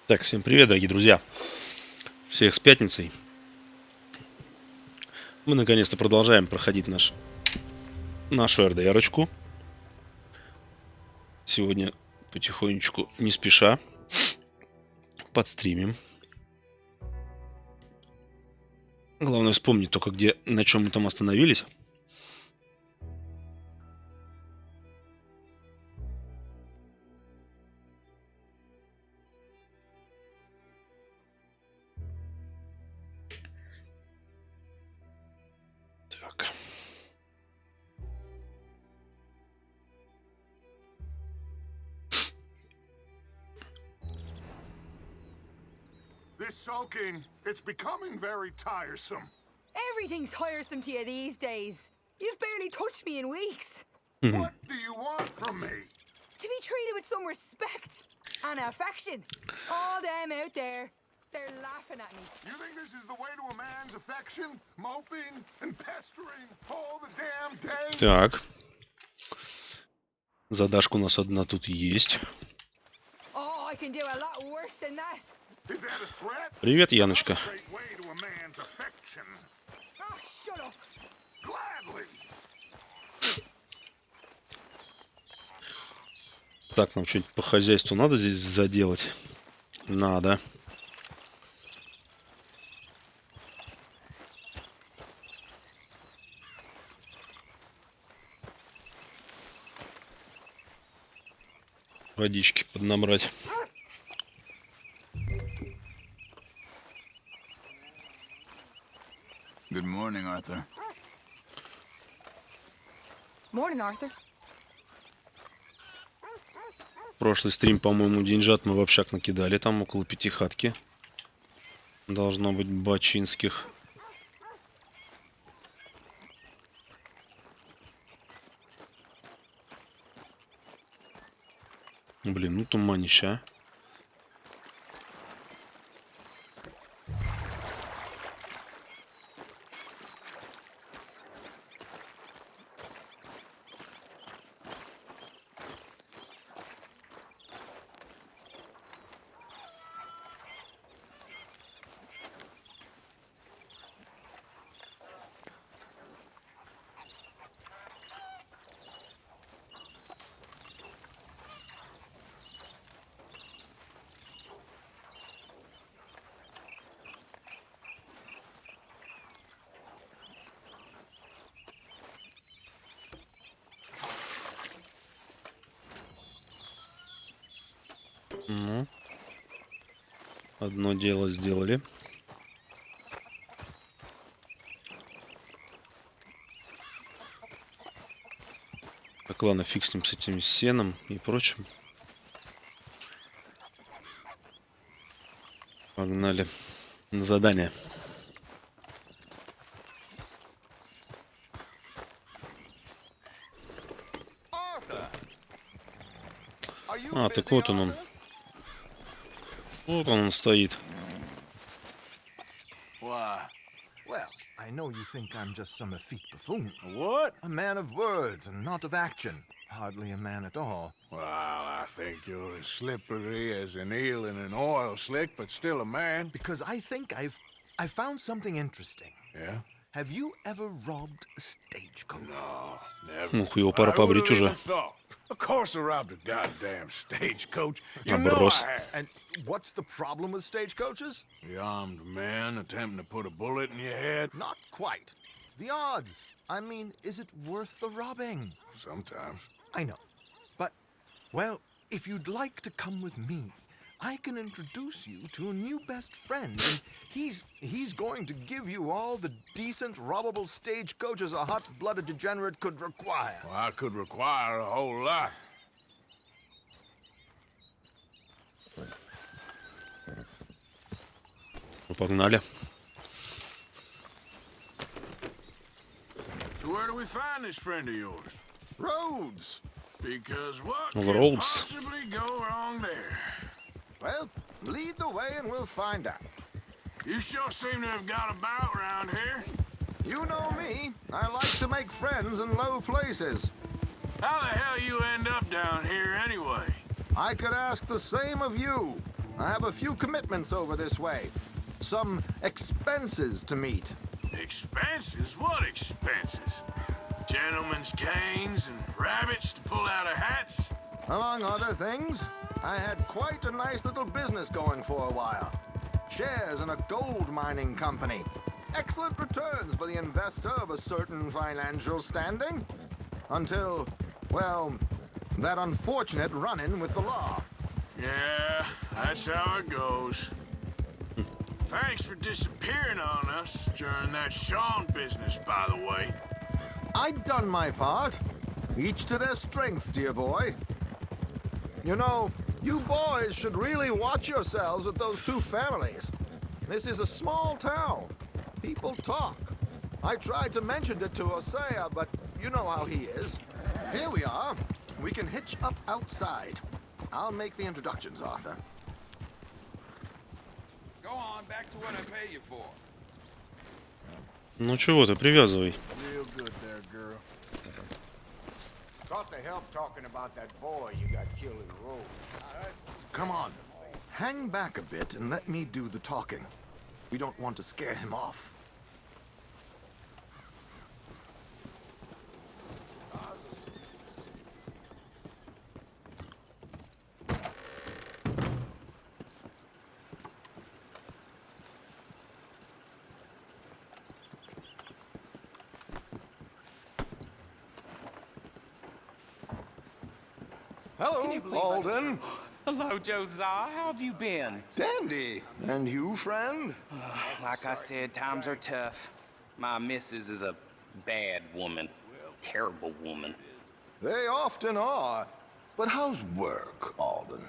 Так, всем привет, дорогие друзья. Всех с пятницей. Мы наконец-то продолжаем проходить нашу РДРочку. Сегодня потихонечку, не спеша, подстримим. Главное вспомнить только, на чем мы там остановились. Так. This sulking, it's becoming very tiresome. Everything's tiresome to you these days. You've barely touched me in weeks. What do you want from me? To be treated with some respect and affection. All them out there, they're laughing at me. You think this is the way to a man's affection? Moping and pestering all the damn day? Так. Задашка у нас одна тут есть. Oh, I can do a lot worse than that. Is that a threat? Привет, Яночка. Great way to a man's affection. Oh, shut up. Gladly. Так, нам что-нибудь по хозяйству надо здесь заделать? Надо. Водички поднабрать. Good morning, Arthur. Morning, Arthur. Прошлый стрим, по-моему, деньжат мы в общак накидали. Там около 5 хатки. Должно быть бачинских. Блин, ну туманище, а. Ну, одно дело сделали. Так, ладно, фиг с ним, с этим сеном и прочим. Погнали на задание. А, так вот он. Вот он стоит. Why? Well, I know you think I'm just some effete buffoon. What? A man of words and not of action. Hardly a man at all. Well, I think you're as slippery as an eel in an oil slick, but still a man. Because I think I found something interesting. Yeah? Have you ever robbed a stagecoach? No, never. Ух, его пора побрить уже. Of course I robbed a goddamn stagecoach. You Оброс. know I have. And what's the problem with stagecoaches? The armed man attempting to put a bullet in your head? Not quite. The odds. I mean, is it worth the robbing? Sometimes. I know. But, well, if you'd like to come with me, I can introduce you to a new best friend, and he's going to give you all the decent, robbable stagecoaches a hot-blooded degenerate could require. Well, I could require a whole lot. Ну, погнали. So where do we find this friend of yours? Roads! Because what Well, could the roads. possibly go wrong there? Well, lead the way and we'll find out. You sure seem to have got about around here. You know me. I like to make friends in low places. How the hell you end up down here anyway? I could ask the same of you. I have a few commitments over this way. Some expenses to meet. Expenses? What expenses? Gentlemen's canes and rabbits to pull out of hats? Among other things, I had quite a nice little business going for a while. Shares in a gold mining company. Excellent returns for the investor of a certain financial standing. Until, well, that unfortunate run-in with the law. Yeah, that's how it goes. Thanks for disappearing on us during that Sean business, by the way. I'd done my part. Each to their strengths, dear boy. You know, you boys should really watch yourselves with those two families. This is a small town. People talk. I tried to mention it to Hosea, but you know how he is. Here we are. We can hitch up outside. I'll make the introductions, Arthur. Go on, back to what I pay you for. Ну чего ты, привязывай. Real good there, girl. Thought to help talking about that boy you got killed in the road. Come on. Hang back a bit and let me do the talking. We don't want to scare him off. Hello, Alden. Hello, Josiah. How have you been? Dandy. And you, friend? Like I said, times are tough. My missus is a bad woman. Terrible woman. They often are. But how's work, Alden?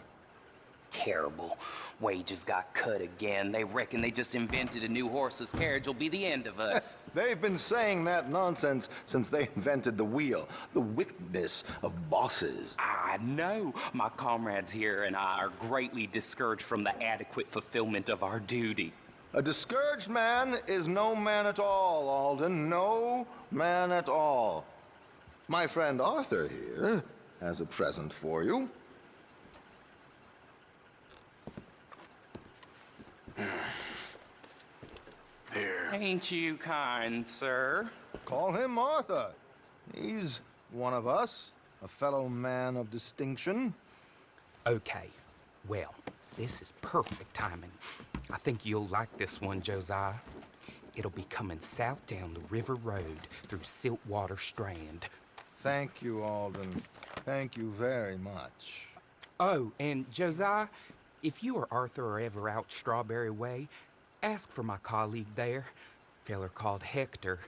Terrible. Wages got cut again. They reckon they just invented a new horseless carriage will be the end of us. They've been saying that nonsense since they invented the wheel. The wickedness of bosses. I know. My comrades here and I are greatly discouraged from the adequate fulfillment of our duty. A discouraged man is no man at all, Alden. No man at all. My friend Arthur here has a present for you. Here. Ain't you kind, sir? Call him Arthur. He's one of us, a fellow man of distinction. Okay, well, this is perfect timing. I think you'll like this one, Josiah. It'll be coming south down the river road through Siltwater Strand. Thank you, Alden. Thank you very much. Oh, and Josiah, if you or Arthur are ever out Strawberry Way, ask for my colleague there, feller called Hector.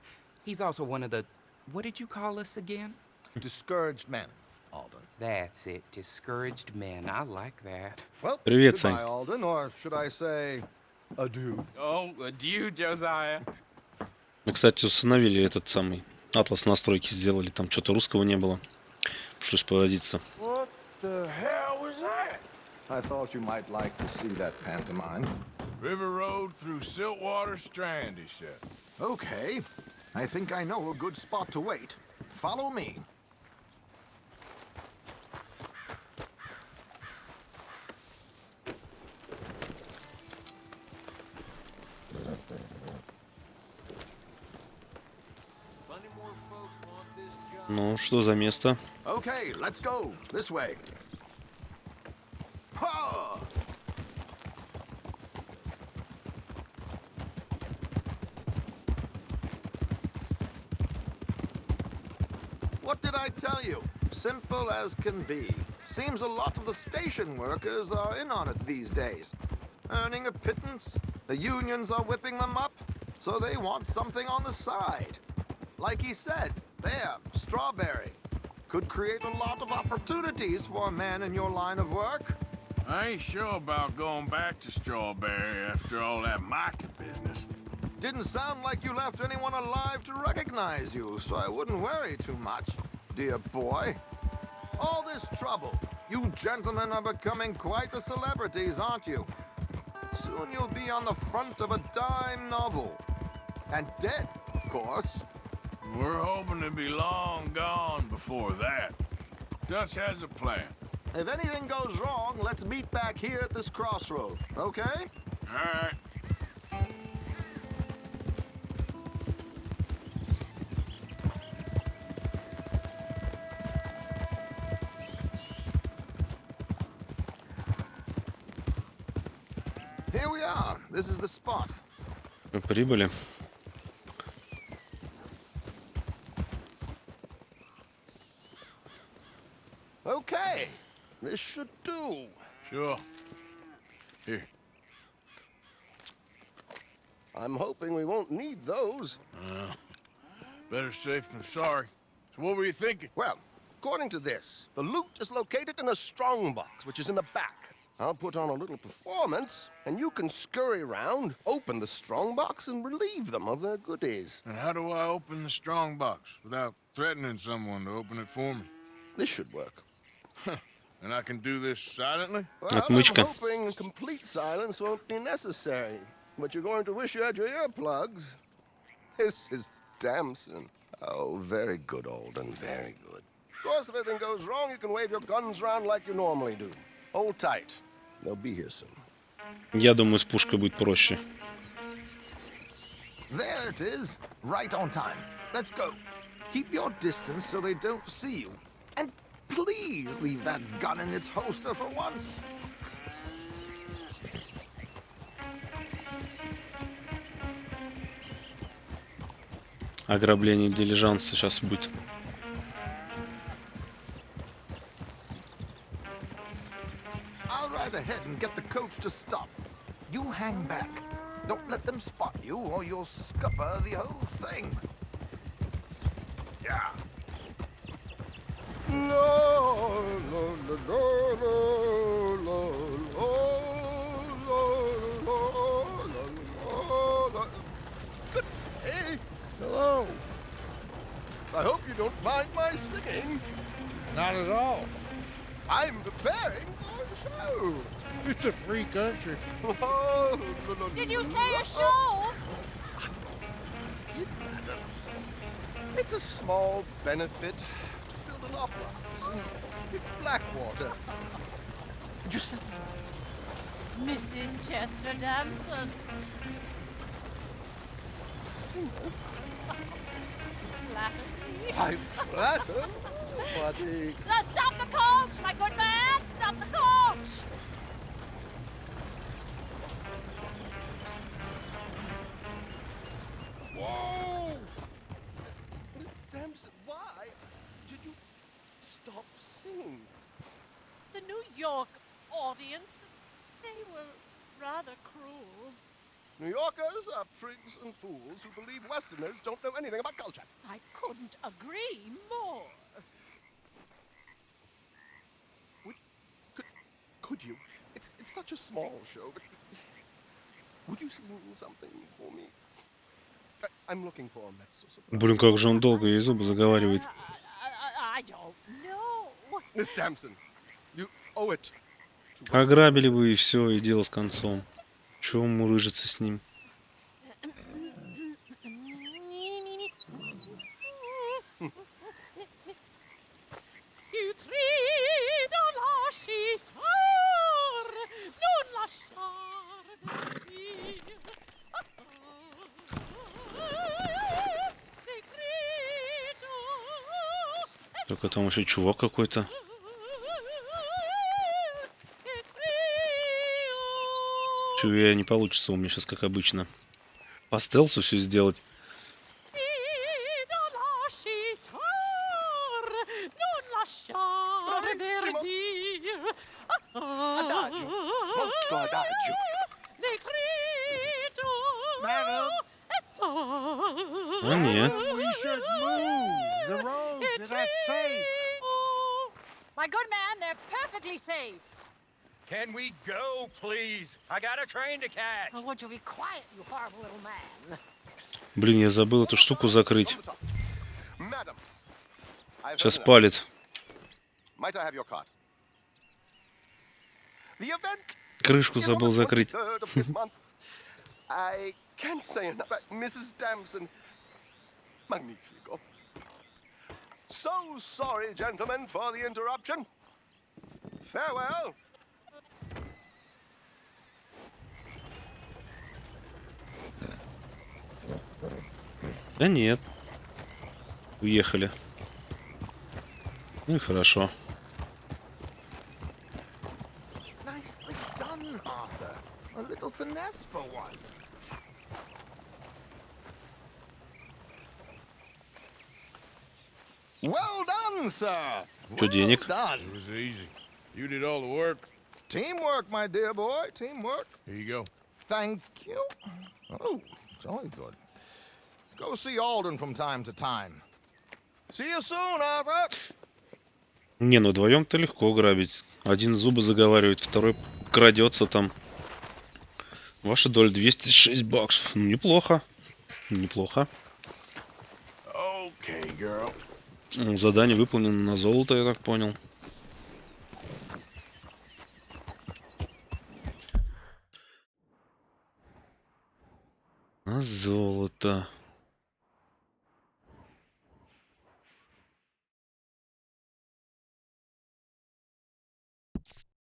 He's also one of the, what did you call us again? Discouraged men, Alden. That's it, discouraged men. I like that. Well, Привет, goodbye, Сань. Alden, or should I say adieu? Oh, adieu, Josiah. Мы, кстати, установили этот самый атлас настройки, сделали. Там что-то русского не было. Пришлось повозиться. What the hell was that? I thought you might like to see that pantomime. River Road through Siltwater Strand, he said. Okay. I think I know a good spot to wait. Follow me. Ну, что за место? Okay, let's go. This way. Ha! What did I tell you? Simple as can be. Seems a lot of the station workers are in on it these days. Earning a pittance, the unions are whipping them up, so they want something on the side. Like he said, there, Strawberry. Could create a lot of opportunities for a man in your line of work. I ain't sure about going back to Strawberry after all that market business. Didn't sound like you left anyone alive to recognize you, so I wouldn't worry too much, dear boy. All this trouble, you gentlemen are becoming quite the celebrities, aren't you? Soon you'll be on the front of a dime novel. And dead, of course. We're hoping to be long gone before that. Dutch has a plan. If anything goes wrong, let's meet back here at this crossroad, okay? All right. Here we are. This is the spot. Прибыли. Okay. This should do. Sure. Here. I'm hoping we won't need those. Better safe than sorry. So what were you thinking? Well, according to this, the loot is located in a strongbox, which is in the back. I'll put on a little performance, and you can scurry around, open the strongbox, and relieve them of their goodies. And how do I open the strong box without threatening someone to open it for me? This should work. And I can do this silently? Well, I'm Отмычка. hoping complete silence won't be necessary, but you're going to wish you had your earplugs. This is Damson. Oh, very good, Alden, very good. Of course, if anything goes wrong, you can wave your guns around like you normally do. Hold tight. They'll be here soon. Я думаю, с пушкой будет проще. There it is, right on time. Let's go. Keep your distance so they don't see you. And please leave that gun in its holster for once. Ограбление дилижанса сейчас будет. I'll ride ahead and get the coach to stop. You hang back. Don't let them spot you or you'll scupper the whole thing. Yeah. No, no, no, no, no, no, no, no, no. Good day. Hello. I hope you don't mind my singing. Not at all. I'm preparing for a show. It's a free country. Oh, no, no, Did you no, say no. a show? It's a small benefit to build an opera house in Blackwater. Just Mrs. Chester Damson. single. Flattery. I flatter, buddy. Now stop the coach, my good man! Stop the coach! Whoa! Miss Damson, why did you stop singing? The New York audience, they were rather cruel. New Yorkers are prigs and fools who believe Westerners don't know anything about culture. I couldn't agree more. Could you? It's such a small show, but would you sing something for me? I'm looking for a mezzo soprano. Блин, как же он долго ей зубы заговаривает. I don't know. Miss Damson, you owe it to us. Ограбили бы и все, и дело с концом. Чего мурыжиться с ним? Только там еще чувак какой-то. Чувак, не получится у меня сейчас, как обычно. По стелсу все сделать. Adagio, molto adagio. Madam, А нет. we should move. The roads are not safe. My good man, they're perfectly safe. Can we go, please? I got a train to catch. Oh, would you be quiet, you horrible little man? Блин, я забыл эту штуку закрыть. Madam, I've Сейчас heard enough. палит. Might I have your card? The event Крышку is on забыл the закрыть. 23rd of this month. I can't say enough. But Mrs. Damson, magnifico. So sorry, gentlemen, for the interruption. Farewell. Да нет. Уехали. Ну и хорошо. Nicely done, Arthur. A little finesse for once. Well done, sir. Чё, денег? Done. It was easy. You did all the work. Teamwork, my dear boy. Teamwork. Here you go. Thank you. Oh, jolly good. Go see Alden from time to time. See you soon, Arthur. Не, ну вдвоем-то легко грабить. Один зубы заговаривает, второй крадется там. Ваша доля 206 баксов. Ну, неплохо. Неплохо. Okay, girl. Ну, задание выполнено на золото, я так понял. На золото.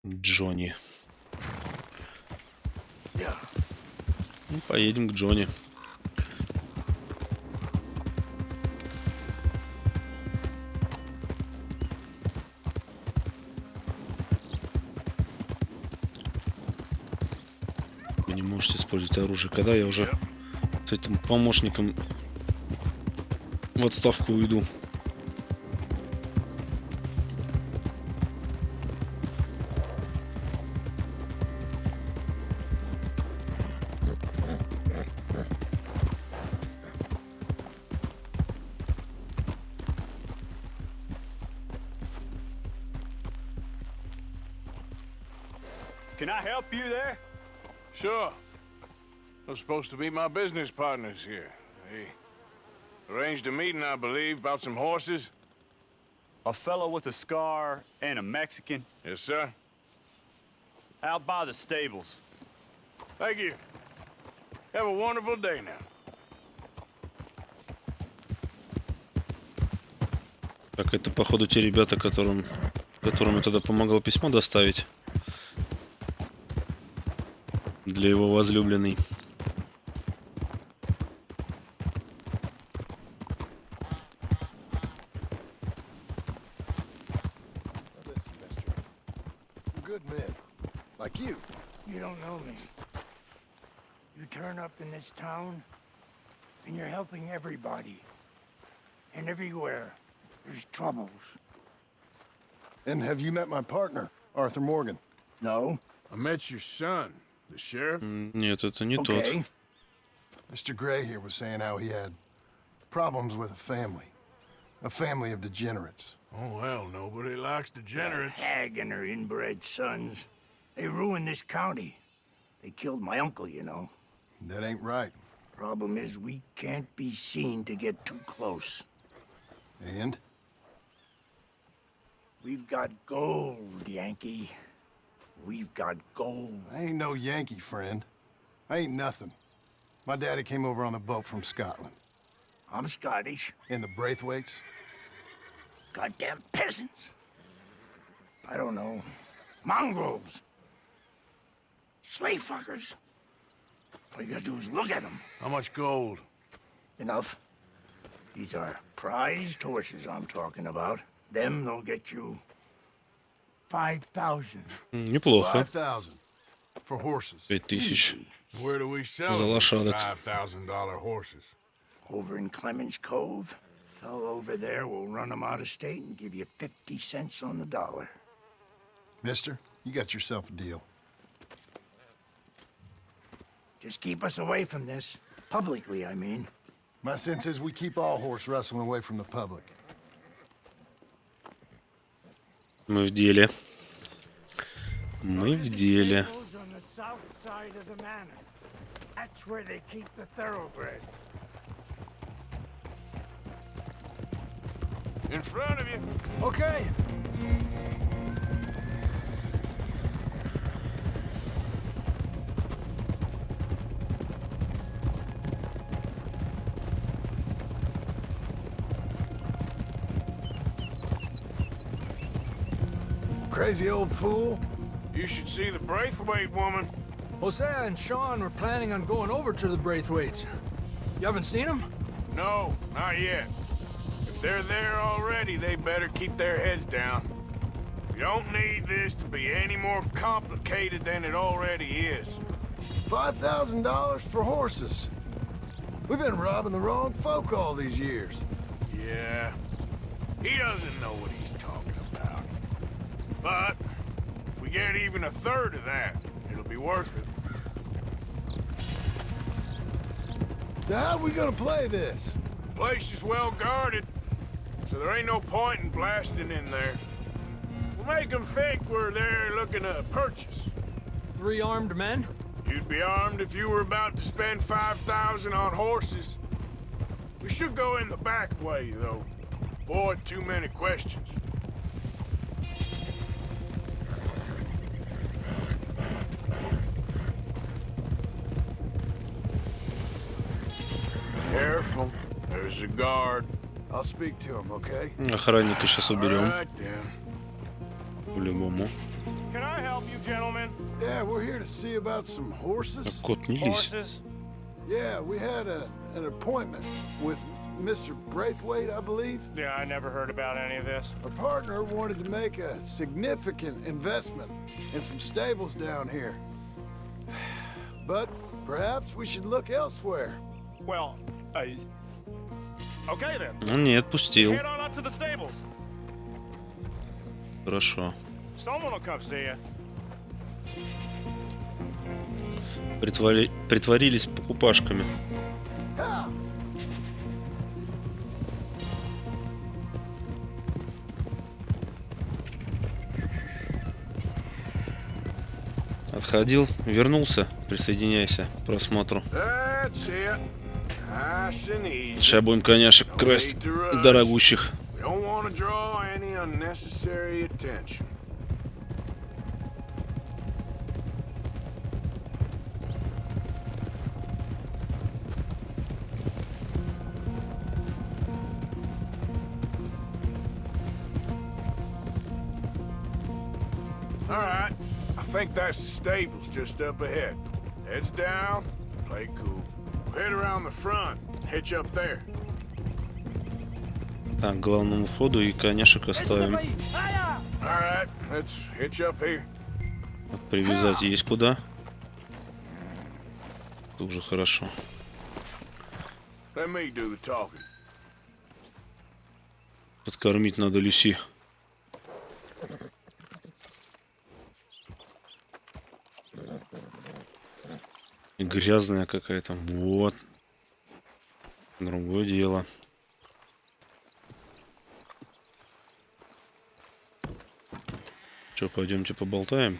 Джонни. Ну, поедем к Джонни. Вы не можете использовать оружие. Когда я уже с этим помощником в отставку уйду? Can I help you there? Sure. Those supposed to be my business partners here. They arranged a meeting, I believe, about some horses. A fellow with a scar and a Mexican Yes, sir. out by the stables. Thank you. Have a wonderful day now. Так, это походу те ребята, которым я тогда помогал письмо доставить. Для его возлюбленной. Listen, mister. We're good men. Like you. You don't know me. You turn up in this town, and you're helping everybody. And everywhere, there's troubles. And have you met my partner, Arthur Morgan? No. I met your son, the sheriff. Нет, это не тот. Okay. Mr. Gray here was saying how he had problems with a family of degenerates. Oh, well, nobody likes degenerates. Hag and her inbred sons. They ruined this county. They killed my uncle, you know. That ain't right. Problem is, we can't be seen to get too close. And? We've got gold, Yankee. We've got gold. I ain't no Yankee, friend. I ain't nothing. My daddy came over on the boat from Scotland. I'm Scottish. And the Braithwaites? Goddamn peasants. I don't know. Mongrels. Slave fuckers. All you gotta do is look at them. How much gold? Enough. These are prized horses I'm talking about. Them, they'll get you 5,000. Неплохо. 5,000. For horses. 5000. Where do we sell За these лошадок. $5,000 horses? Over in Clemens Cove. Fellow over there will run them out of state and give you 50 cents on the dollar. Mister, you got yourself a deal. Just keep us away from this. Publicly, I mean. My sense is we keep all horse wrestling away from the public. Мы в деле. Мы в деле. On the south side of the manor. That's where they keep the thoroughbred. In front of you. Okay. crazy old fool. You should see the Braithwaite woman. Hosea and Sean were planning on going over to the Braithwaites. You haven't seen them? No, not yet. If they're there already, they better keep their heads down. We don't need this to be any more complicated than it already is. $5,000 for horses. We've been robbing the wrong folk all these years. Yeah, he doesn't know what he's talking about. But if we get even a third of that, it'll be worth it. So how are we gonna play this? The place is well guarded, so there ain't no point in blasting in there. We'll make them think we're there looking to purchase. 3 armed men? You'd be armed if you were about to spend 5,000 on horses. We should go in the back way, though. Avoid too many questions. Careful. There's a guard. I'll speak to him, okay? Охранника сейчас уберем. All right, then. По-любому. Can I help you, gentlemen? Yeah, we're here to see about some horses. Кот не лезь. Horses? Yeah, we had an appointment with Mr. Braithwaite, I believe. Yeah, I never heard about any of this. Our partner wanted to make a significant investment in some stables down here. But perhaps we should look elsewhere. Well, okay then. Он не отпустил. Head on up to the stables. Хорошо. Someone will come see you. Притворились покупашками. Отходил, вернулся, присоединяйся к просмотру. That's it. Nice and easy. Сейчас будем коняшек красть дорогущих. We don't want to draw any unnecessary attention. All right, I think that's the stables just up ahead. Heads down, play cool. Head around the front, hitch up there. Так, к главному входу и коняшек оставим. All right, let's hitch up here. Так, привязать есть куда. Тоже хорошо. Let me do the talking. Подкормить надо Люси. И грязная какая-то. Вот. Другое дело. Че, пойдемте поболтаем?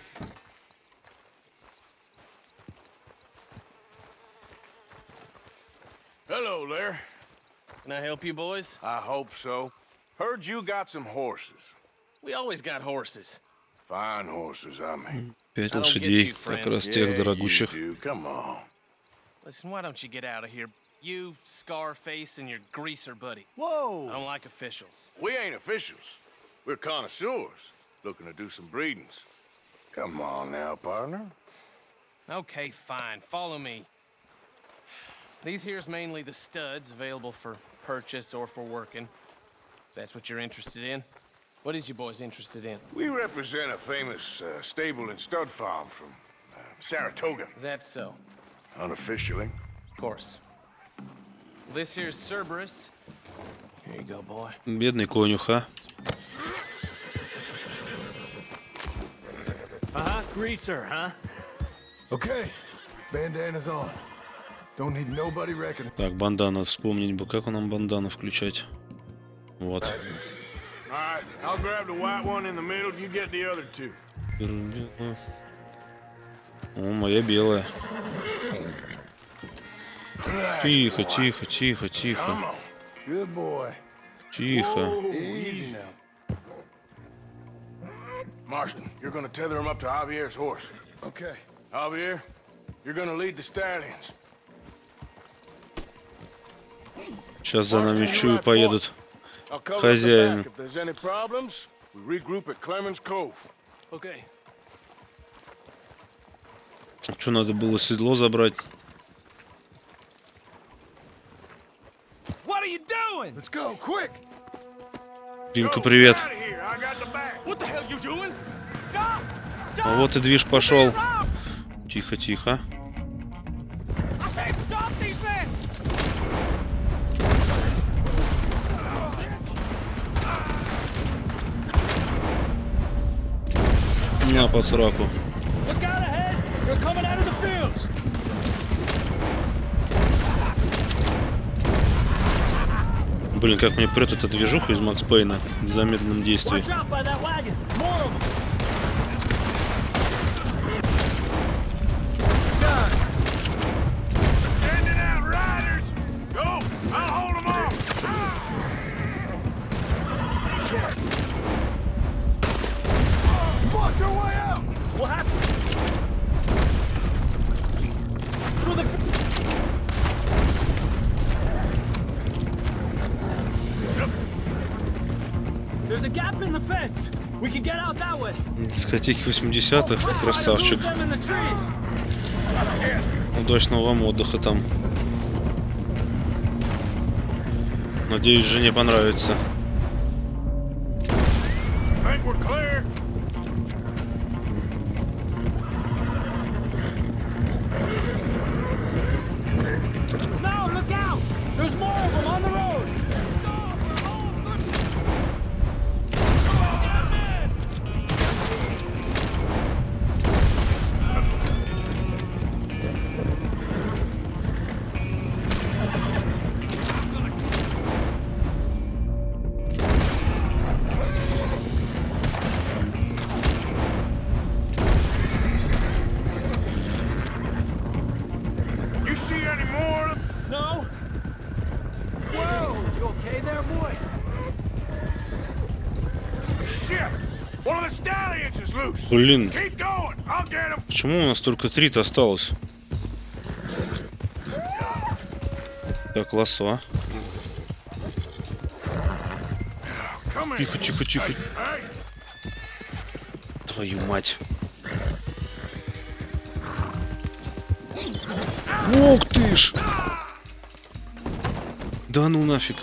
Hello there. Can I help you, boys? I hope so. Heard you got some horses. We always got horses. Fine horses, I mean. 5 I don't get лошадей, you, как friend. раз тех you дорогущих. do. Come on. Listen, why don't you get out of here? You, Scarface, and your greaser buddy. Whoa! I don't like officials. We ain't officials. We're connoisseurs, looking to do some breedings. Come on now, partner. Okay, fine. Follow me. These here's mainly the studs available for purchase or for working. If that's what you're interested in. What is you boys interested in? We represent a famous stable and stud farm from Saratoga. Is that so? Unofficially. Of course. This here's Cerberus. Here you go, boy. Бедный конюх, а? Greaser, huh? Okay, bandana's on. Don't need nobody reckon. Так, бандана вспомнить бы. Как нам бандану включать? Вот. All right, I'll grab the white one in the middle. You get the other two. О, моя белая. Тихо, тихо, тихо, тихо. Good boy. Тихо. Easy now. Marston, you're gonna tether him up to Javier's horse. Okay. Javier, you're gonna lead the stallions. Сейчас за нами чую поедут I'll cover up the хозяин. back. If there's any problems, we regroup at Clemens Cove. Okay. Что надо было седло забрать? What are you doing? Let's go, quick! Димка, привет. Out of here. I got the back. What the hell you doing? Stop! Stop! А вот и движ пошел. Тихо, тихо. I said stop these men! На под сраку. Look out ahead! They're coming out of the fields! Блин, как мне прет эта движуха из Макс Пейна в замедленном действии. Watch out by that wagon! More of them! Sending out riders. Go. I'll hold them off. Block their way out! What happened? To the... There's a gap in the fence. We can get out that way. Дискотеки 80-х. Let's try to Красавчик. lose them in the trees. Удачного вам отдыха там. Надеюсь, жене понравится. Think we're clear? No, look out! There's more of them on the road. You see any more of them? No. Whoa, you okay there, boy? Shit! One of the stallions is loose. Блин, Keep going. I'll get him. почему у нас только 3-то осталось? Так, лосо. Come here. Тихо, тихо, тихо. Hey. Твою мать. Ух ты ж! Да ну нафиг.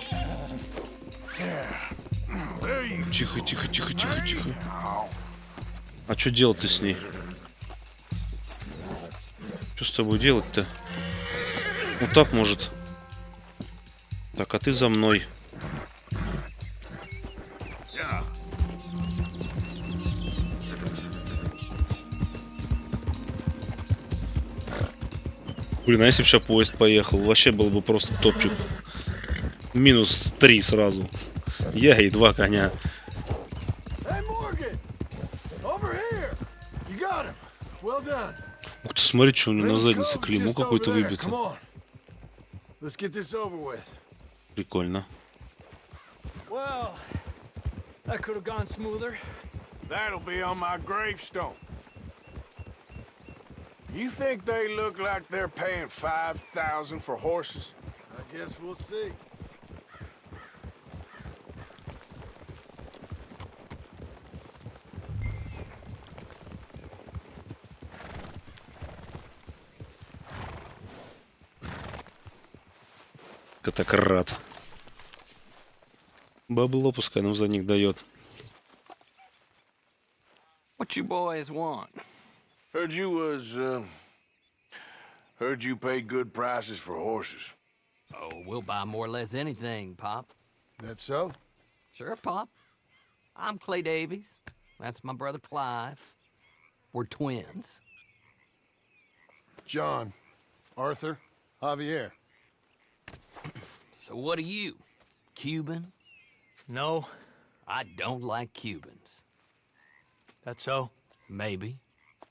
There you Тихо, тихо, тихо, тихо, тихо. А что делать-то с ней? Что с тобой делать-то? Вот так может. Так, а ты за мной. Блин, а если бы сейчас поезд поехал, вообще был бы просто топчик. Минус 3 сразу. Я и 2 коня. Hey, Morgan! Over here! You got him! Well done. Ух ты, смотри, что у него на Little заднице cove's клеймо just какое-то over there. выбито. Come on. Let's get this over with. Прикольно. Well, that could have gone smoother. That'll be on my gravestone. You think they look like they're paying 5,000 for horses? I guess we'll see. Я так рад. Бабло пускай нам за них дает. What you boys want? Heard you pay good prices for horses. Oh, we'll buy more or less anything, Pop. That so? Sure, Pop. I'm Clay Davies. That's my brother Clive. We're twins. John, Arthur, Javier. So what are you? Cuban? No, I don't like Cubans. that's so. Maybe.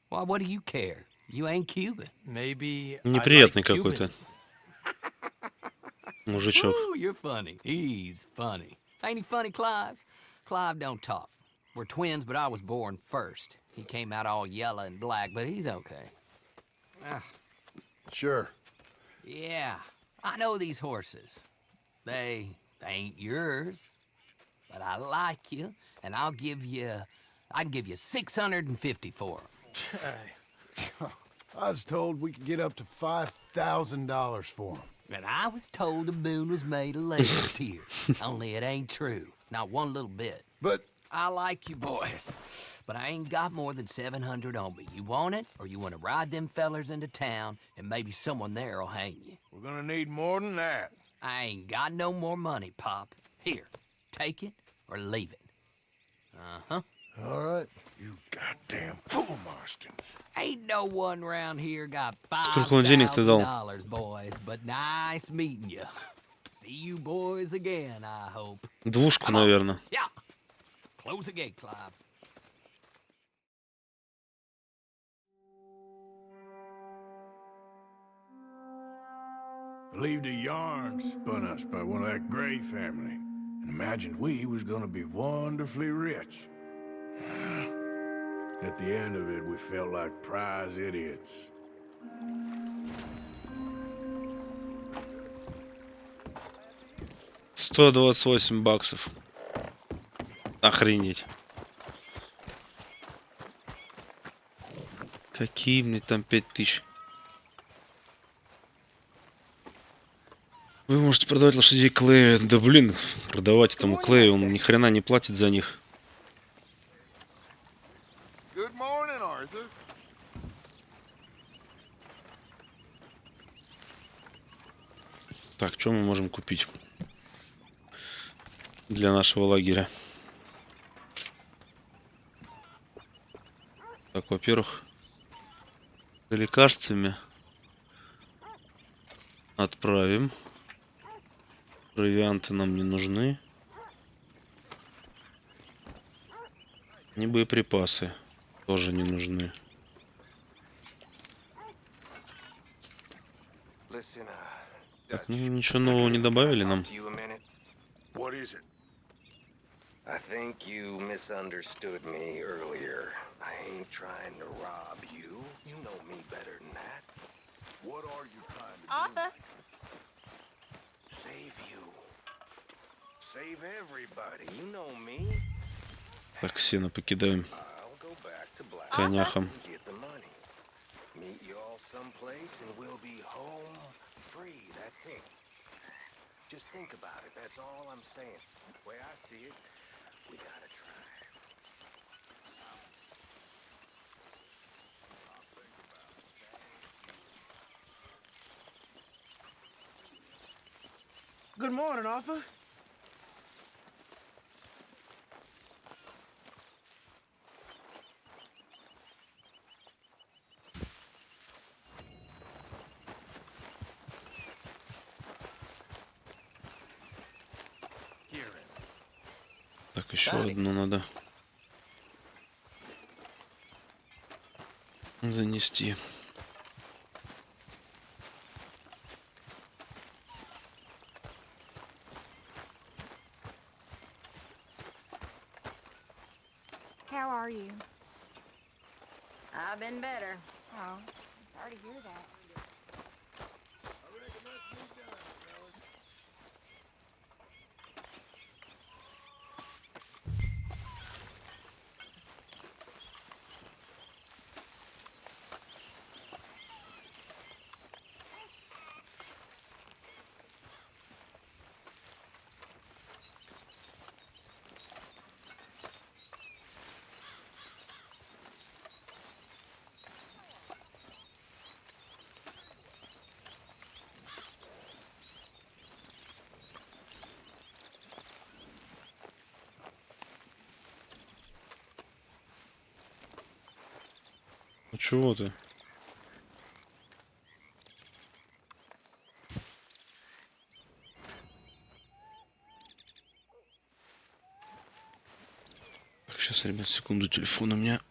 Why, what do you care? You ain't Cuban. Maybe Неприятный какой-то мужичок. Ooh, you're funny. He's funny. Ain't he funny, Clive? Clive don't talk. We're twins, but I was born first. He came out all yellow and black, but he's okay. Sure. Yeah, I know these horses. They ain't yours. But I like you, and I'll give you I can give you 650 for them. I was told we could get up to $5,000 for them. And I was told the moon was made of layers here. Only it ain't true. Not one little bit. But I like you boys, but I ain't got more than 700 on me. You want it, or you want to ride them fellers into town, and maybe someone there'll hang you? We're gonna need more than that. I ain't got no more money, Pop. Here, take it or leave it. Uh-huh. all right. You goddamn fool, Marston. Ain't no one round here got Сколько он денег ты дал? $5,000, boys, but nice meeting you. See you boys again, I hope. Двушку, наверное. Yeah. Close the gate, Clive. Believed a yarn spun us by one of that Gray family, and imagined we was gonna be wonderfully rich. At the end of it, we felt like prize idiots. $128. Охренеть. Какие мне там 5000? Вы можете продавать лошадей Клея. Да блин, продавать этому Клею, он ни хрена не платит за них. Good morning, Arthur. Так, что мы можем купить для нашего лагеря? Так, во-первых, за лекарствами отправим. Провианты нам не нужны. И боеприпасы тоже не нужны. Так, ну ничего нового не добавили нам. What is it? I think you misunderstood me earlier. I ain't trying to rob you. You know me better than that. What are you trying to Arthur. Save you. Save everybody. You know me. Так, сено покидаем I'll go back to Black коняхам. and get the money. Meet you all someplace and we'll be home free. That's it. Just think about it. That's all I'm saying. The way I see it, we gotta try. Good morning, Arthur. Так, еще одну надо занести. How are you? I've been better. Oh, sorry to hear that. Ну чего ты? Так, сейчас, ребят, секунду, телефон у меня.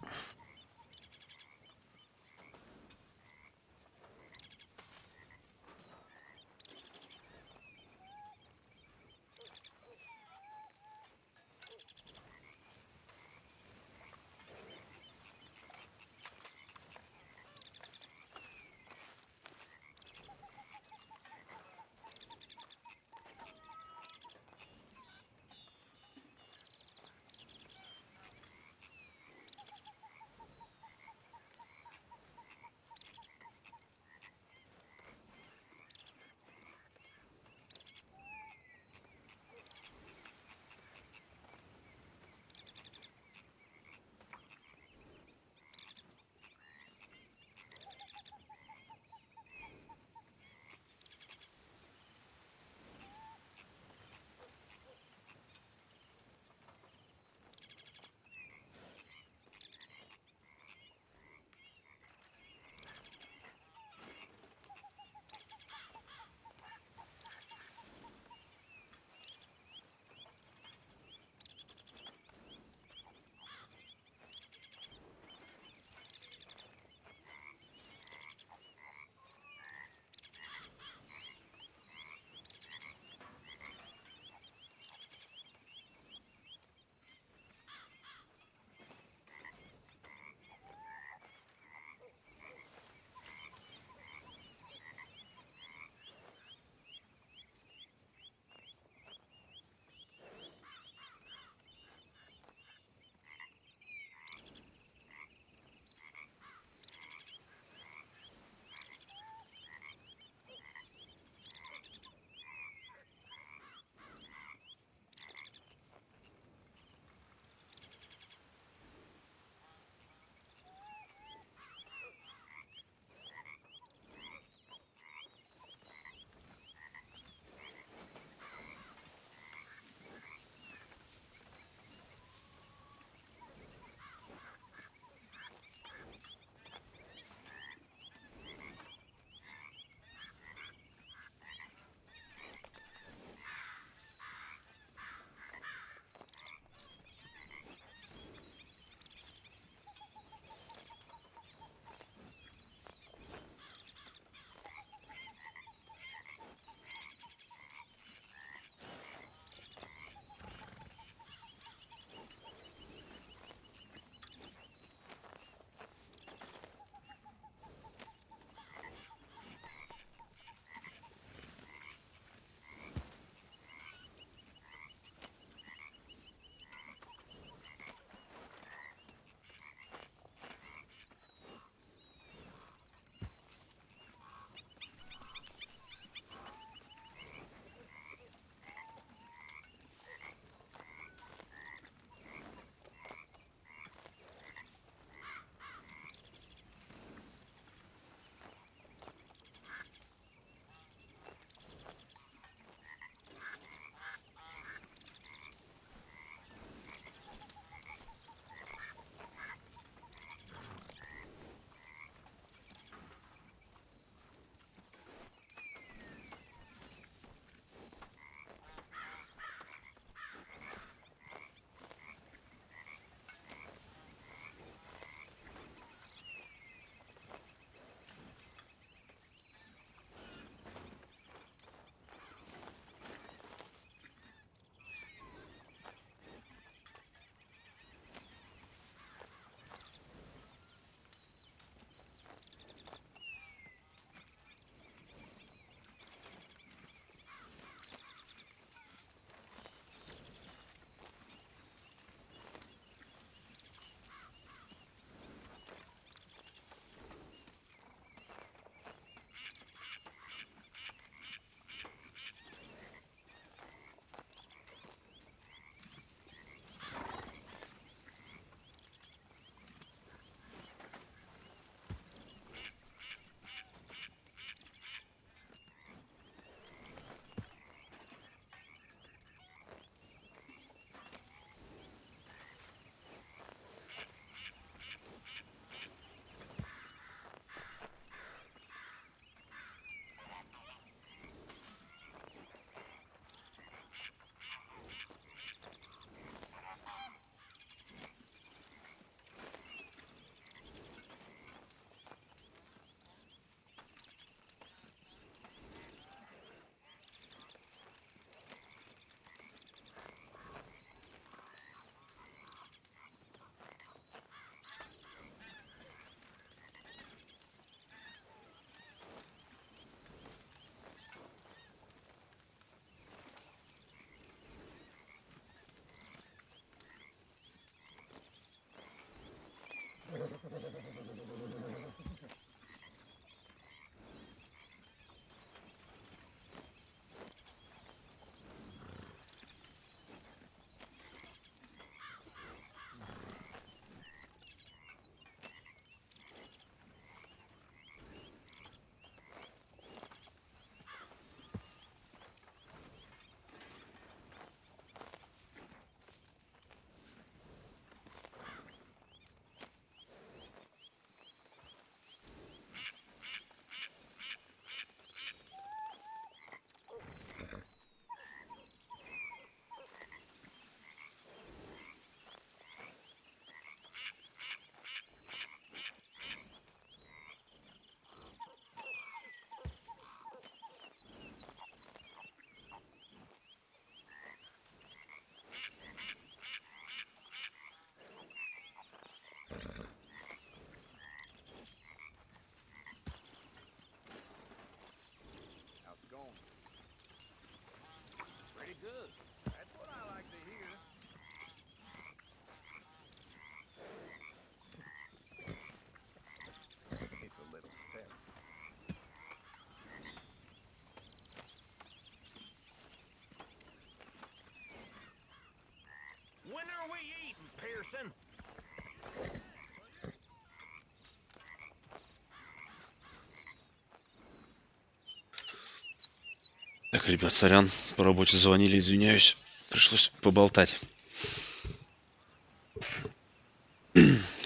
Так, ребят, сорян, по работе звонили, извиняюсь. Пришлось поболтать.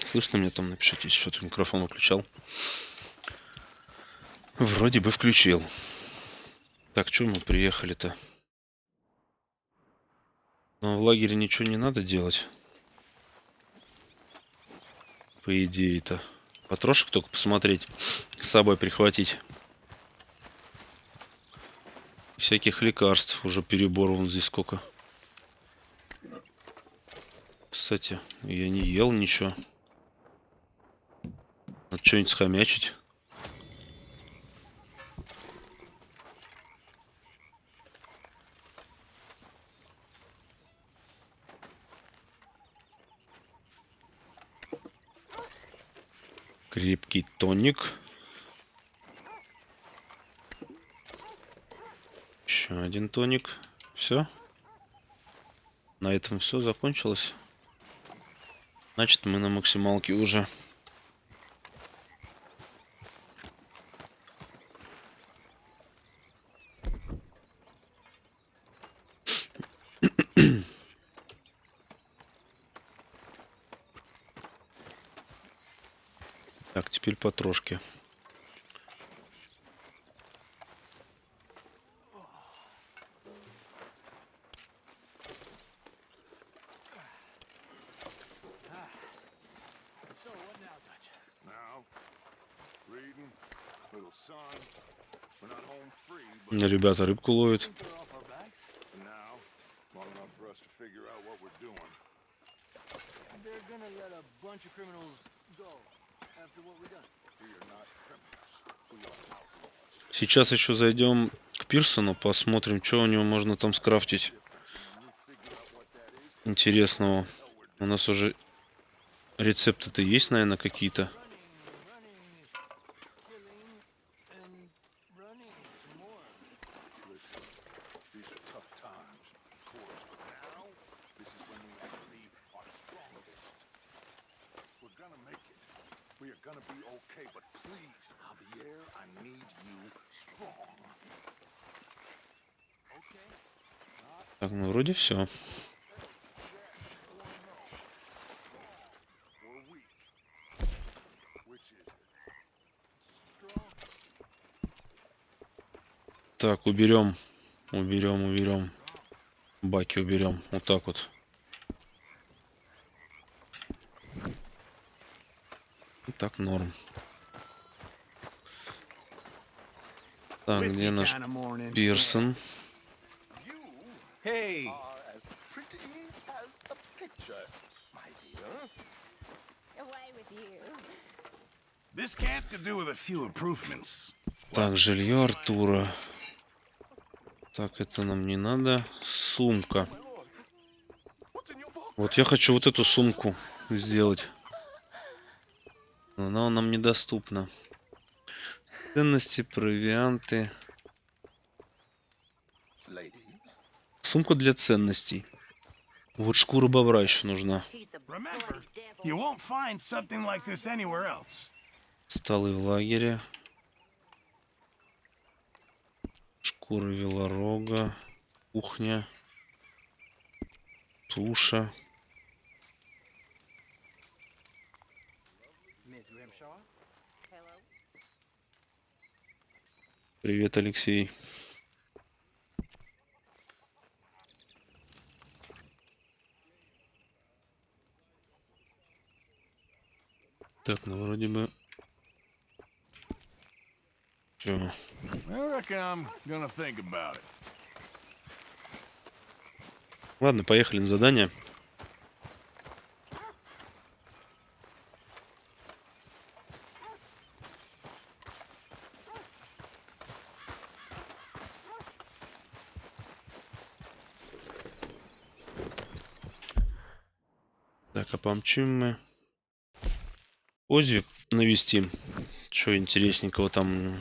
Слышно меня там? Напишите, если что-то микрофон выключал. Вроде бы включил. Так, что мы приехали-то? Но в лагере ничего не надо делать. По идее-то. Потрошек только посмотреть. С собой прихватить. Всяких лекарств. Уже перебор вон здесь сколько. Кстати, я не ел ничего. Надо что-нибудь схомячить. Крепкий тоник. Еще один тоник. Все. На этом все закончилось. Значит, мы на максималке уже. Так, теперь потрошки. Ребята рыбку ловят. Сейчас еще зайдем к Пирсону, посмотрим, что у него можно там скрафтить интересного. У нас уже рецепты-то есть, наверное, какие-то. Так, ну вроде все. Так, уберем. Баки уберем. Вот так вот. И так норм. Так, где наш Пирсон? Hey. Away with you. This camp could do with a few improvements. Так, жилье Артура. Так, это нам не надо. Сумка. Вот я хочу вот эту сумку сделать. Но она нам недоступна. Ценности, провианты. Сумка для ценностей. Вот шкура бобра еще нужна. Столы в лагере. Шкура велорога. Кухня. Туша. Привет, Алексей. Так, ну вроде бы все. Ладно, поехали на задание. Так, а помчим мы. Ози навестим. Что интересненького там.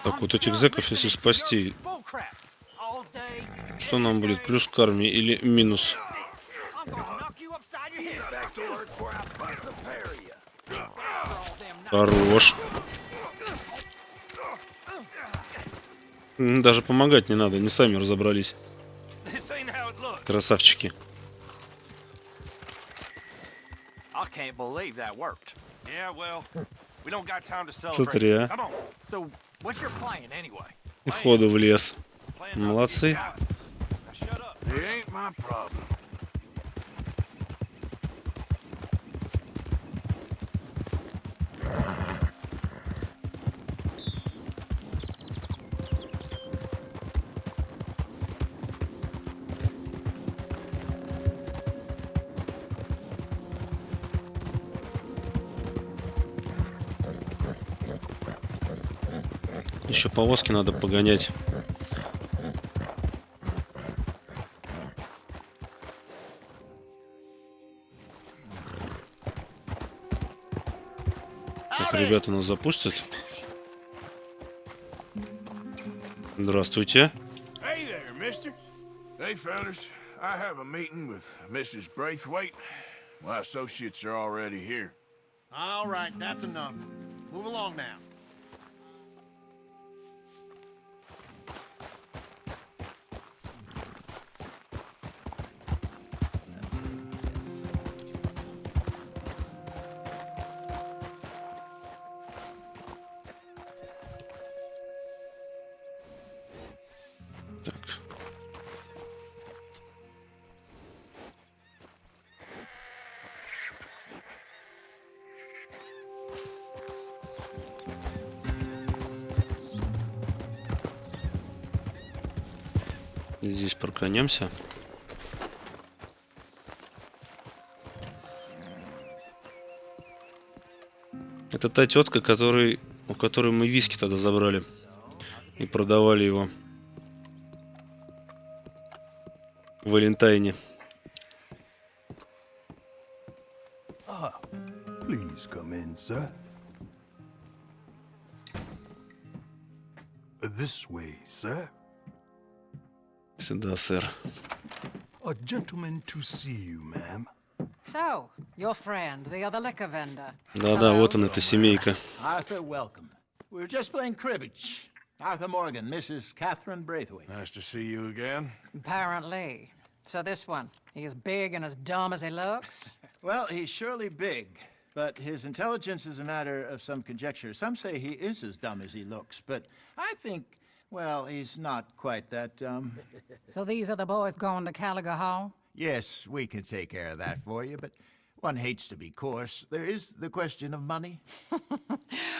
Так, вот этих зэков, если спасти, что нам будет? Плюс к армии или минус? Хорош. Даже помогать не надо, они сами разобрались. Красавчики. Смотри, и ходу в лес. Молодцы. Еще повозки надо погонять. Так, ребята нас запустят. Здравствуйте. Hey there, mister. Hey, fellas. I have a meeting with Mrs. Braithwaite. My associates are already here. All right, that's enough. Move along now. Здесь проканемся. Это та тетка, у которой мы виски тогда забрали и продавали его в Валентайне. Please come in, sir. This way, sir. Сюда, сэр. A gentleman to see you, ma'am. So, your friend, the other liquor vendor. Да-да, вот он, эта семейка. Arthur, welcome. We were just playing cribbage. Arthur Morgan, Mrs. Catherine Braithwaite. Nice to see you again. Apparently. So this one, he is big and as dumb as he looks? Well, he's surely big, but his intelligence is a matter of some conjecture. Some say he is as dumb as he looks, but I think, well, he's not quite that dumb. So these are the boys going to Caliga Hall? Yes, we can take care of that for you, but one hates to be coarse. There is the question of money.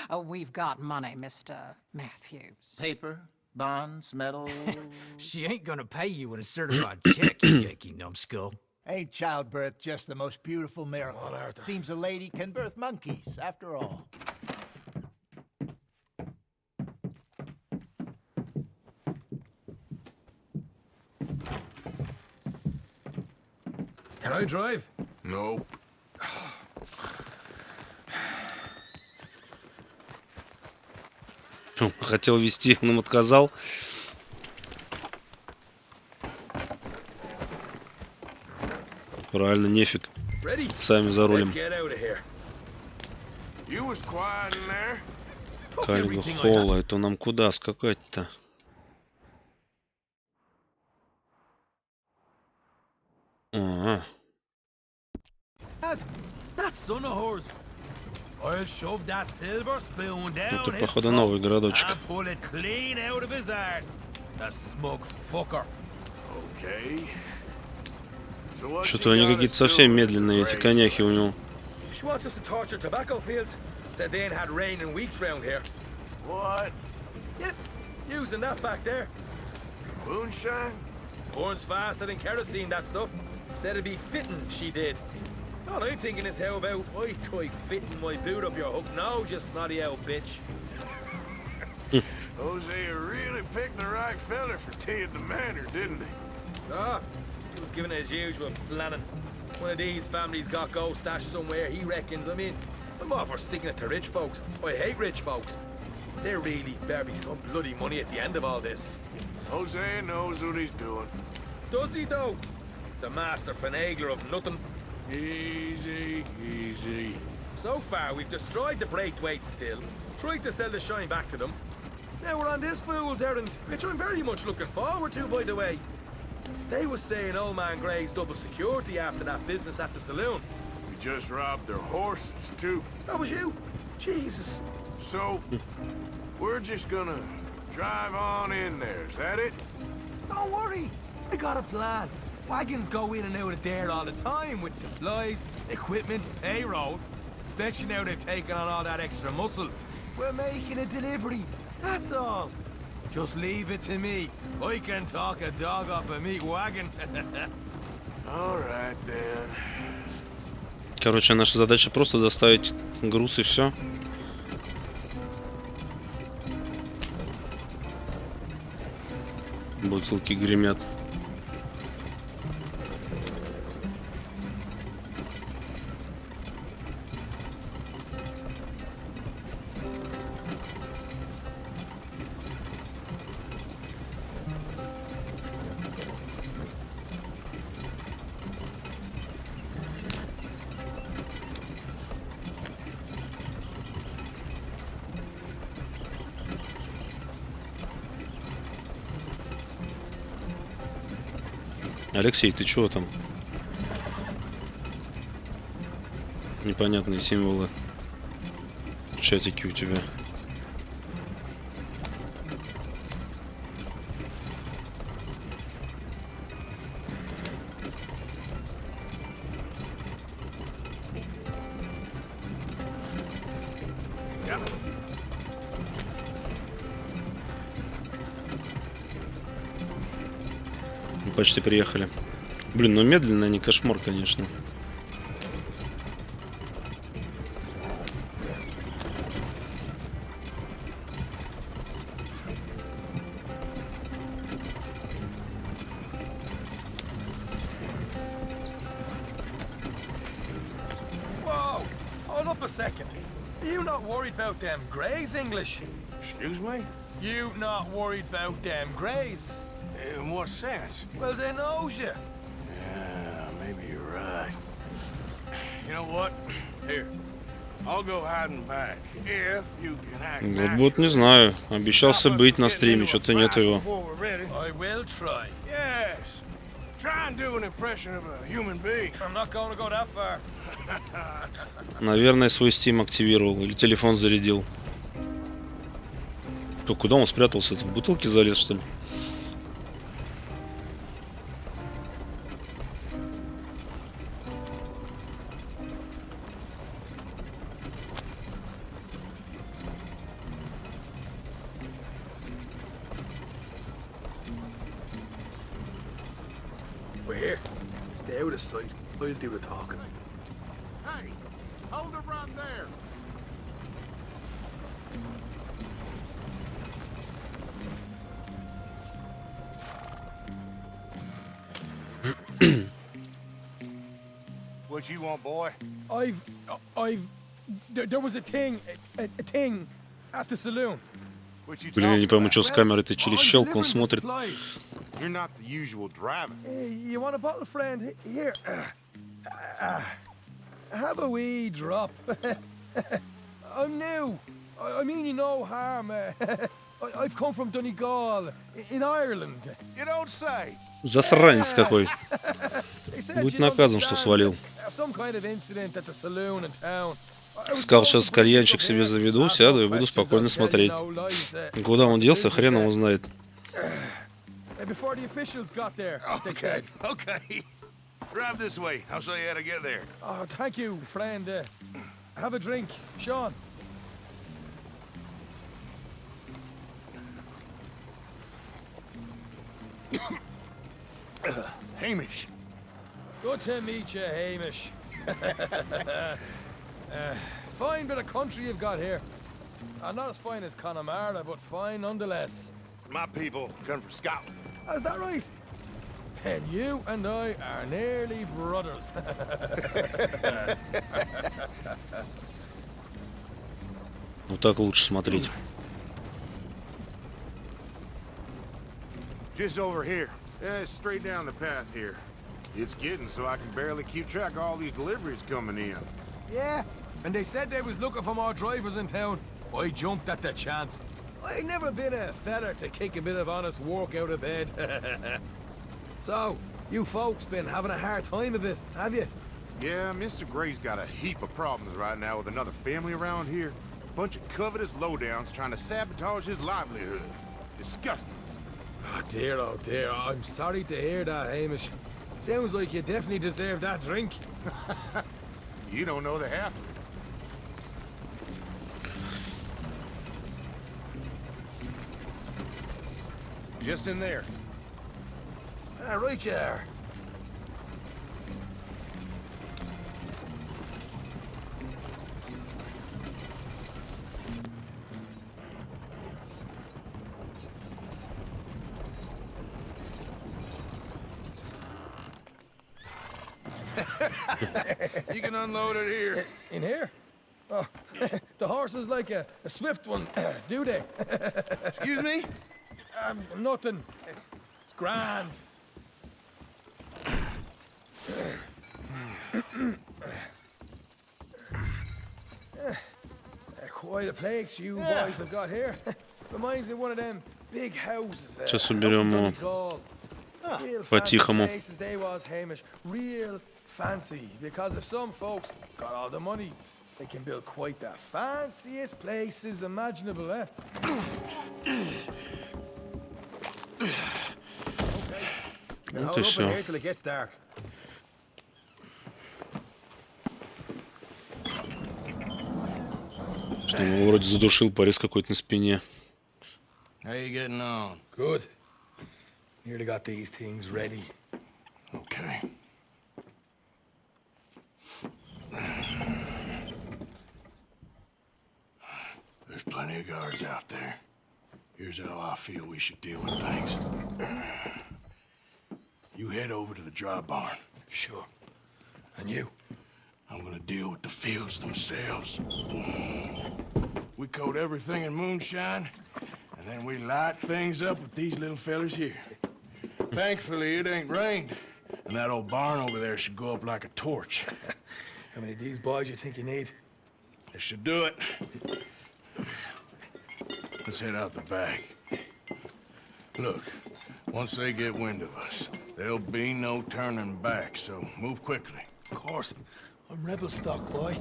Oh, we've got money, Mr. Matthews. Paper, bonds, metal. She ain't gonna pay you with a certified check, you Yankee numbskull. Ain't childbirth just the most beautiful miracle? Seems a lady can birth monkeys, after all. Can I drive? No. Хотел везти, он им отказал. Правильно, нефиг. Сами за рулем. Кальга Холла, это нам куда скакать-то? Это, походу, новый городочек. Что-то они какие-то совсем медленные, эти коняхи у него. What? Yep, using that back there. Moonshine? Burns faster than kerosene, that stuff. Said it'd be fitting, she did. All I'm thinking is how about I try fitting my boot up your hook now, just snotty old bitch. Jose really picked the right fella for tea at the manor, didn't he? Ah, he was giving it his usual flannin'. One of these families got gold stashed somewhere, he reckons. I mean, I'm all for sticking it to rich folks. I hate rich folks. There really better be some bloody money at the end of all this. Jose knows what he's doing. Does he though? The master finagler of nothing. Easy, easy. So far, we've destroyed the Braithwaite still, tried to sell the shine back to them. Now we're on this fool's errand, which I'm very much looking forward to, by the way. They was saying old man Gray's double security after that business at the saloon. We just robbed their horses, too. That was you? Jesus. So, we're just gonna drive on in there, is that it? Don't worry, I got a plan. Wagons go in and out of there all the time with supplies, equipment, payroll. Especially now they're taking on all that extra muscle. We're making a delivery, that's all. Just leave it to me. I can talk a dog off a meat wagon. All right, then. Короче, наша задача просто доставить груз и все. Бутылки гремят. Алексей, ты чего там? Непонятные символы в чатике у тебя. Почти приехали. Блин, ну медленно, не кошмар, конечно. Whoa! Hold up a second. Are you not worried about them Greys, English? Excuse me? You not worried about them Greys? In what sense? Well, they knows you. Yeah, maybe you're right. You know what? Here, I'll go hiding back. If you can act Вот не знаю. Обещался быть на стриме, что-то нет его. I will try. Yes. Try and do an impression of a human being. I'm not going to go that far. Наверное, свой Steam активировал или телефон зарядил. То куда он спрятался? Это в бутылке залез, что ли? We're here. Stay out of sight. I'll do the talking. Hey, hold it right there. What you want, boy? There was a thing at the saloon. Блин, я не пойму, что с камерой-то через щелку он смотрит. You're not the usual driver. You want a bottle, friend? Here. Have a wee drop. I'm new. I mean you no harm. I've come from Donegal, in Ireland. You don't say. Засранец какой. Будет наказан, что свалил. Some kind of incident at the saloon in town. Сказал, сейчас кальянчик себе заведу, сяду и буду спокойно смотреть. Куда он делся, хрен его знает. Before the officials got there, they said. Okay. Drive this way. I'll show you how to get there. Oh, thank you, friend. Have a drink, Sean. Hamish. Good to meet you, Hamish. Fine bit of country you've got here. Not as fine as Connemara, but fine nonetheless. My people come from Scotland. Is that right? Then you and I are nearly brothers. Вот так лучше смотреть. Just over here. Straight down the path here. It's getting so I can barely keep track of all these deliveries coming in. Yeah, and they said they was looking for more drivers in town. I jumped at the chance. I never been a feller to kick a bit of honest work out of bed. So, you folks been having a hard time of it, have you? Yeah, Mr. Gray's got a heap of problems right now with another family around here. A bunch of covetous lowdowns trying to sabotage his livelihood. Disgusting. Oh dear, I'm sorry to hear that, Hamish. Sounds like you definitely deserve that drink. You don't know the half of it. Just in there. Right you are. You can unload it here. In here? Oh, the horse is like a swift one, do they? Excuse me? Nothing. It's grand. Quite a place you boys have got here. Reminds me of one of them big houses. Сейчас уберем его по-тихому. They was, Hamish. Real fancy. Because if some folks got all the money, they can build quite the fanciest places imaginable, eh? Okay. Hold up in here till it gets dark. Что, его вроде задушил порез какой-то на спине. How you getting on? Good. Nearly got these things ready. Okay. There's plenty of guards out there. Here's how I feel we should deal with things. You head over to the dry barn. Sure. And you? I'm gonna deal with the fields themselves. We coat everything in moonshine, and then we light things up with these little fellers here. Thankfully, it ain't rained, and that old barn over there should go up like a torch. How many of these boys you think you need? This should do it. Let's head out the back. Look, once they get wind of us, there'll be no turning back, so move quickly. Of course. I'm rebel stock, boy.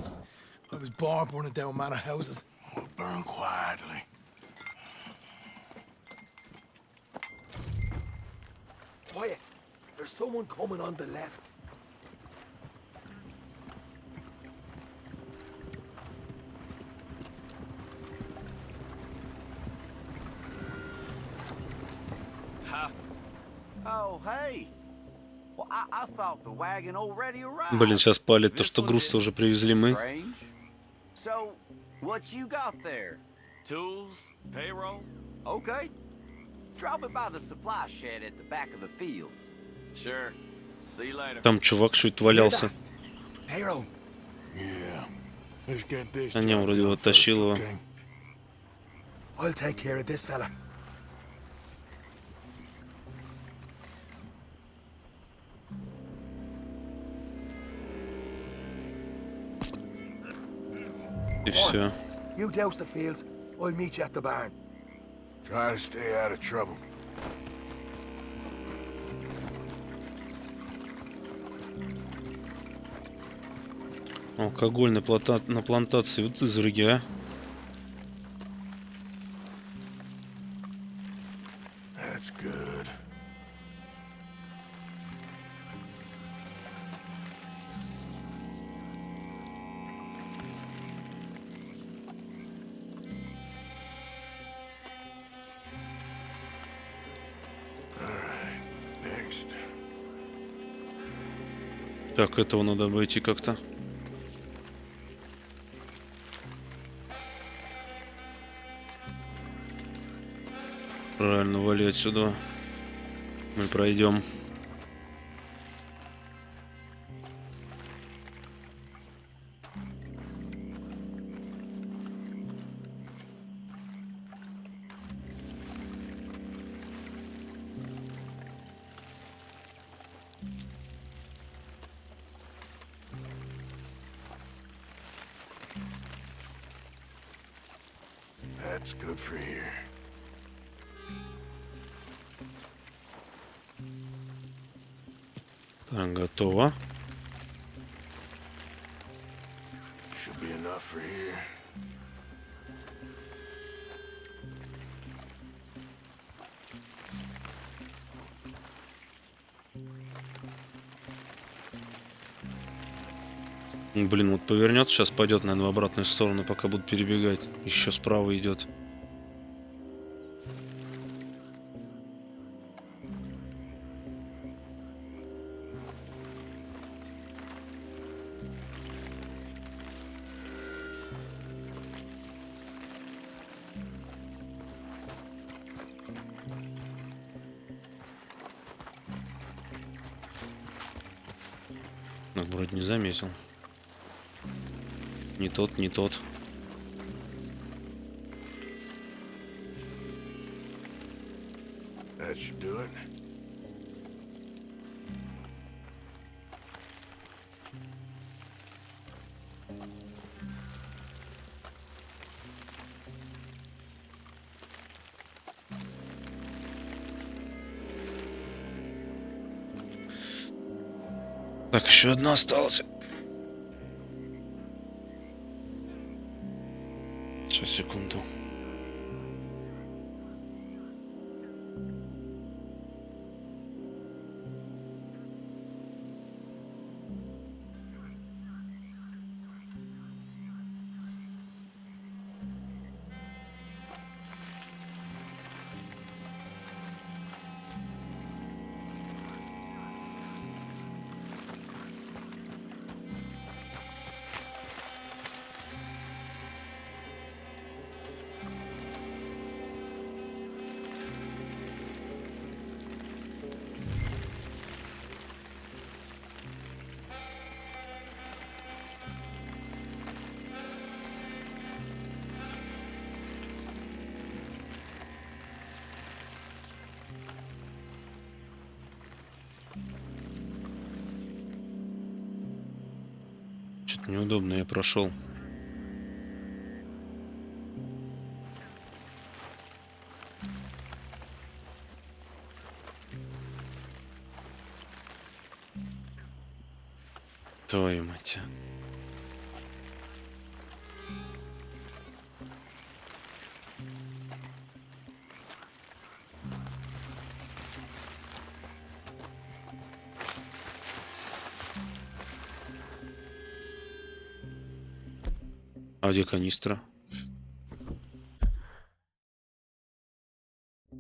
I was born burning down manor houses. We'll burn quietly. Quiet. There's someone coming on the left. Huh? Oh, hey. Well, I thought the wagon already arrived. Блин, сейчас палит то, что груз-то уже привезли мы. So, what you got there? Tools, payroll. Okay. Drop it by the supply shed at the back of the fields. Sure. See you later. Там чувак чуть валялся. Payroll. Yeah. Let's get this. А не, вроде его тащил его. I'll take care of this fella. И все. You douse the fields. I'll meet you at the barn. Try to stay out of trouble. Алкоголь на плантации, вот изрыги, а. That's good. Так, этого надо обойти как-то. Правильно, вали отсюда. Мы пройдем. That's good for here. Так, готово. Should be enough for here. Блин, вот повернется, сейчас пойдет, наверное, в обратную сторону, пока будут перебегать. Еще справа идет. Вроде не заметил. Не тот, не тот. That should do it. Так, еще одна осталась. Сейчас, секунду. Что-то неудобно, я прошел. Твою мать. А где канистра?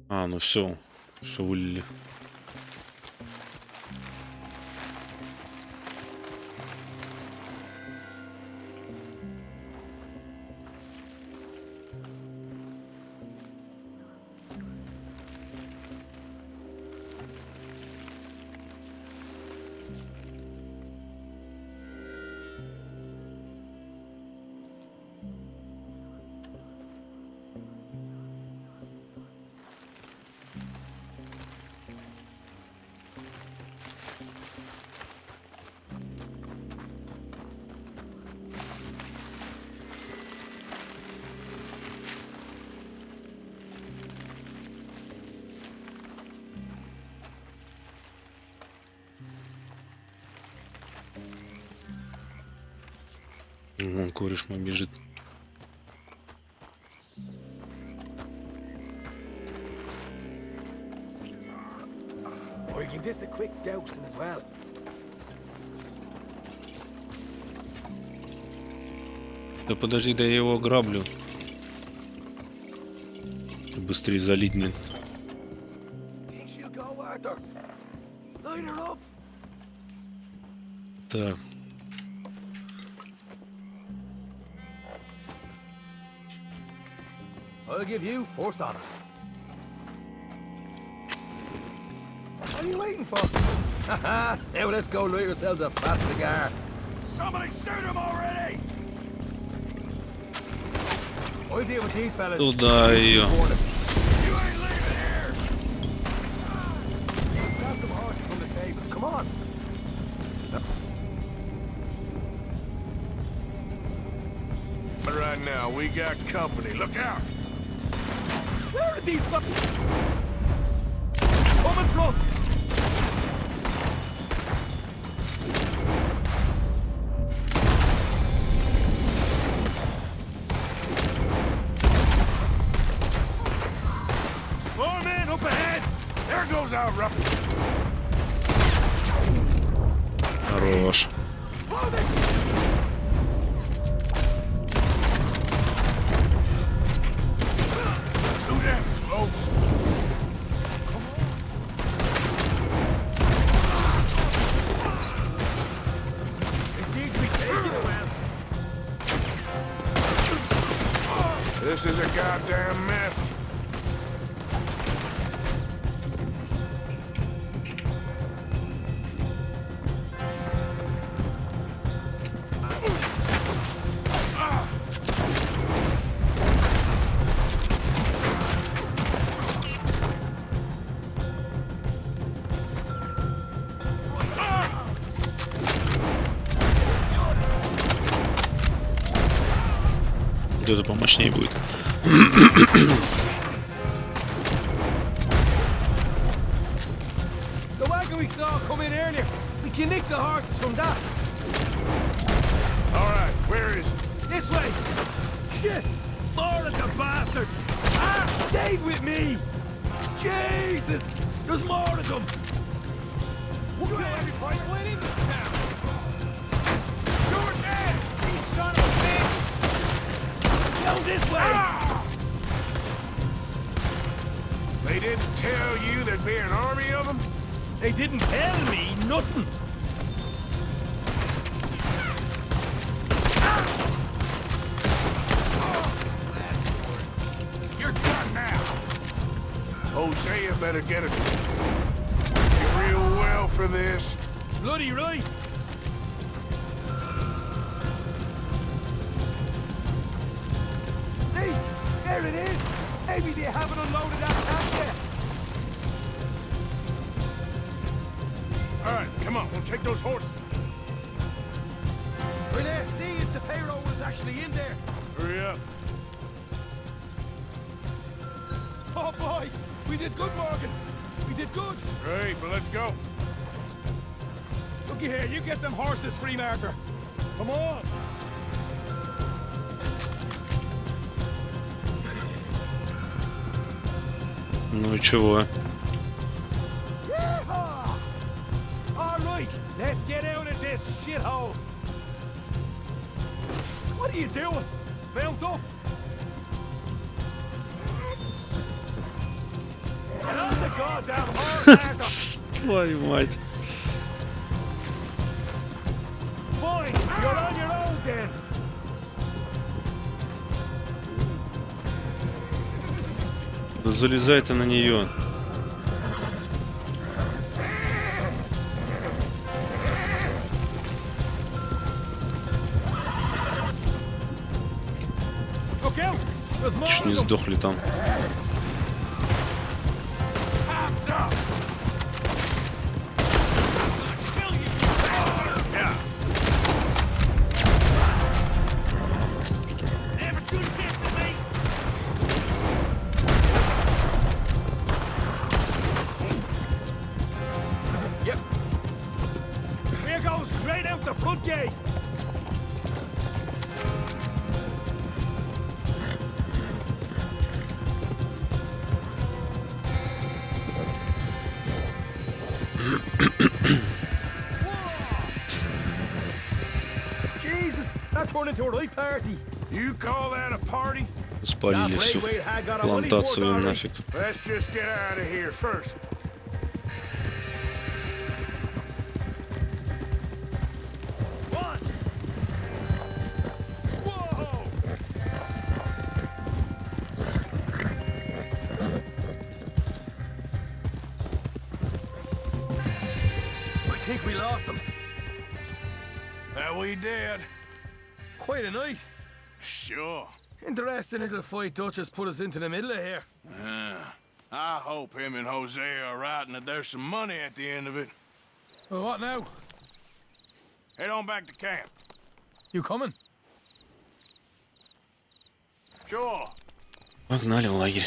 А, ну все вылили. Вон кореш мой бежит. Or you can this a quick dousing as well. Да подожди, да я его ограблю. Быстрее залить мне. Think she'll go, Arthur? Light her up. Так. I'll give you first honors. What are you waiting for? Haha! Now let's go light yourselves a fat cigar. Somebody shoot him already! I'll deal with these fellas. Туда ее. You ain't leaving here! Grab some horses from the stable. Come on. But right now, we got company. Look out! Where are these coming from? Four men up ahead. There goes our rup. Хорош. This is a goddamn mess. Вот это помощнее будет. The wagon we saw come in earlier. We can nick the horses from that. All right, where is it? This way. Shit! More of the bastards! Ah! Stay with me! Jesus! There's more of them! What do everybody went in this town? You're dead, you son of a bitch! Go this way! Ah! They didn't tell you there'd be an army of them? They didn't tell me nothing. You're done now. Hosea better get it real well for this. Bloody right. See? There it is. Maybe they haven't unloaded that tank yet. All right, come on, we'll take those horses. We'll see if the payroll was actually in there. Hurry up. Oh boy, we did good, Morgan. We did good. Great, but let's go. Looky here, you get them horses free, Martha. Come on. Ну и чего? All right, let's get out of this shithole. What are you doing? Mount up. Get on the goddamn horse, Martha. Твою мать. Fine, you're on your own then. Да залезай ты на нее. Чуть не сдохли там. We're going straight out the front gate. Jesus, that turned into a right party. You call that a party? Спалили всю плантацию нафиг. Let's just get out of here first. I think we lost them. That we did. Quite a night. Sure. Interesting little fight Dutchess put us into the middle of here. I hope him and Hosea are right and that there's some money at the end of it. Well, what now? Head on back to camp. You coming? Sure. Погнали в лагерь.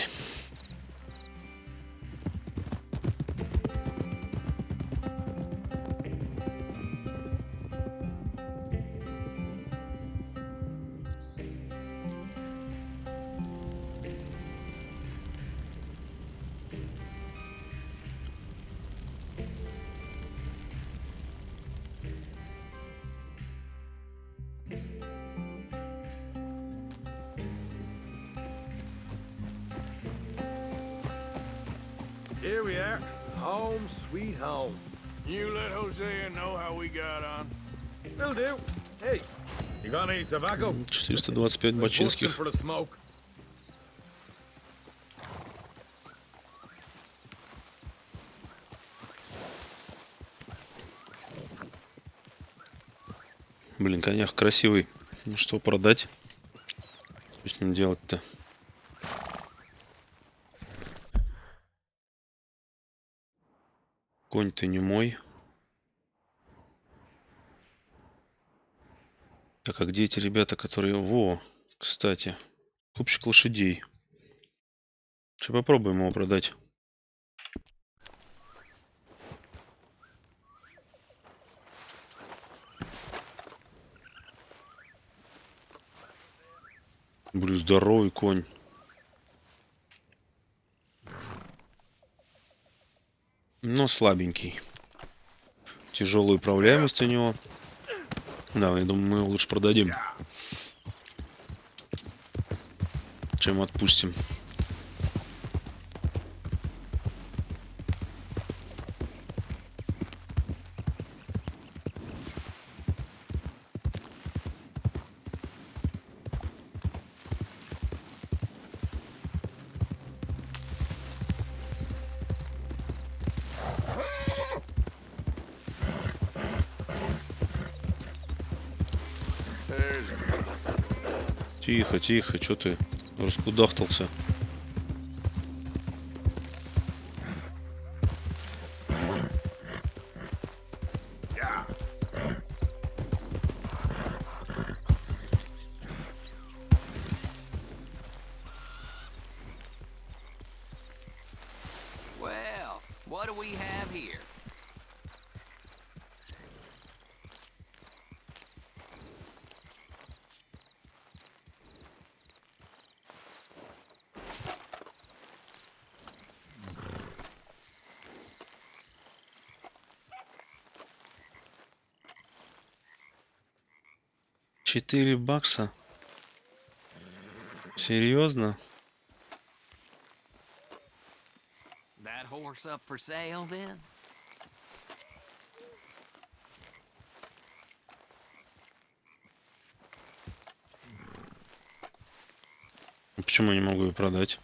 Here we are. Home sweet home. You let Hosea know how we got on. Will do. Hey, you got any tobacco? 425 бачинских. For the smoke. Блин, коньяк красивый. Ну что продать? Что с ним делать-то? Конь-то не мой. Так, а где эти ребята, которые... Во, кстати. Купщик лошадей. Че, попробуем его продать. Блин, здоровый конь. Но слабенький. Тяжелая управляемость у него. Да, я думаю, мы его лучше продадим, чем отпустим. Тихо, тихо, что ты раскудахтался? Well, what do we have here? $4. Серьезно? That horse up for sale then? Почему я не могу ее продать?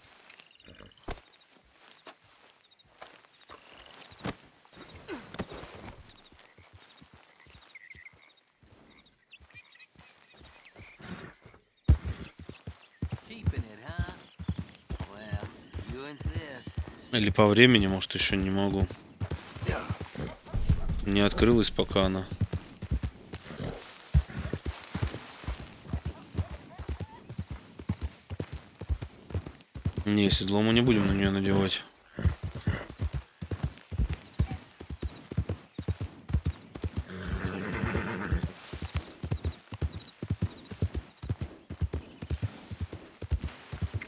Или по времени, может, еще не могу. Не открылась пока она. Не, седло мы не будем на нее надевать.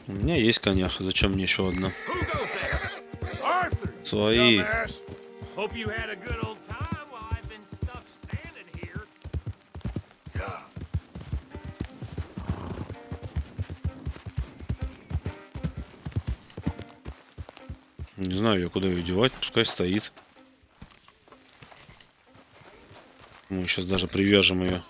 У меня есть коняха, зачем мне еще одна? Свои. Не знаю я, куда ее девать, пускай стоит. Мы сейчас даже привяжем ее.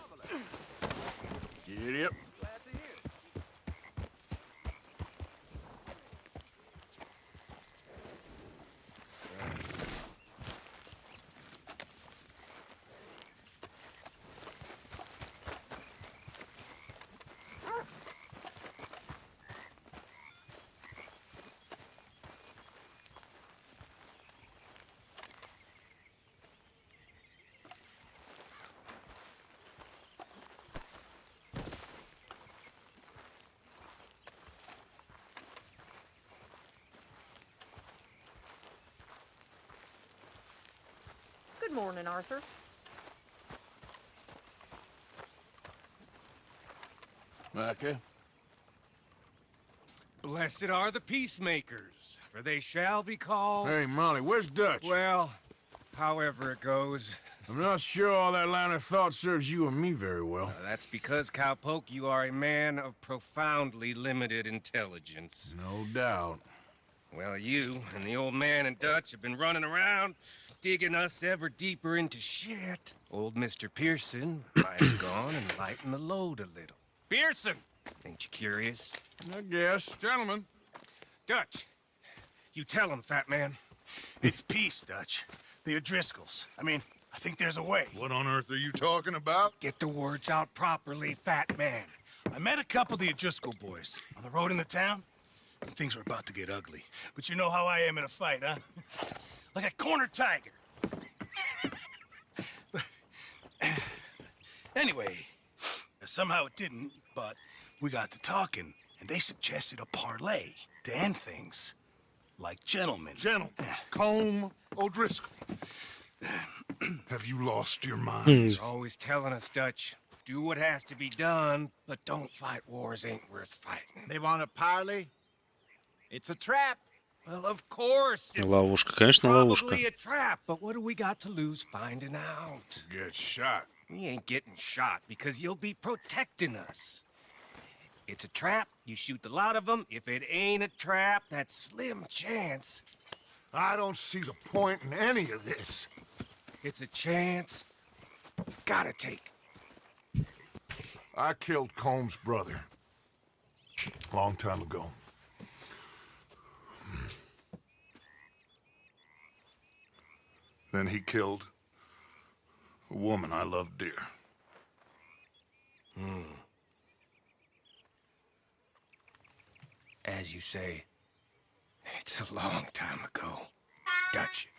Good morning, Arthur. Micah? Blessed are the peacemakers, for they shall be called... Hey, Molly, where's Dutch? Well, however it goes. I'm not sure all that line of thought serves you and me very well. That's because, Cowpoke, you are a man of profoundly limited intelligence. No doubt. Well, you and the old man and Dutch have been running around, digging us ever deeper into shit. Old Mr. Pearson might have gone and lightened the load a little. Pearson! Ain't you curious? I guess. Gentlemen. Dutch, you tell him, fat man. It's peace, Dutch. The O'Driscolls. I mean, I think there's a way. What on earth are you talking about? Get the words out properly, fat man. I met a couple of the O'Driscoll boys on the road in the town, and things were about to get ugly. But you know how I am in a fight, huh? Like a cornered tiger. Anyway, somehow it didn't, but we got to talking, and they suggested a parlay to end things. Like gentlemen. Gentlemen. Combe O'Driscoll. Have you lost your mind? You're always telling us, Dutch. Do what has to be done, but don't fight wars ain't worth fighting. They want a parley? It's a trap. Well, of course. It's Ловушка, конечно, ловушка. probably a trap, but what do we got to lose finding out? Get shot. We ain't getting shot because you'll be protecting us. It's a trap, you shoot the lot of them. If it ain't a trap, that's slim chance. I don't see the point in any of this. It's a chance you've gotta take. I killed Combs' brother. A long time ago. Then he killed a woman I loved dear. As you say, it's a long time ago. Dutch.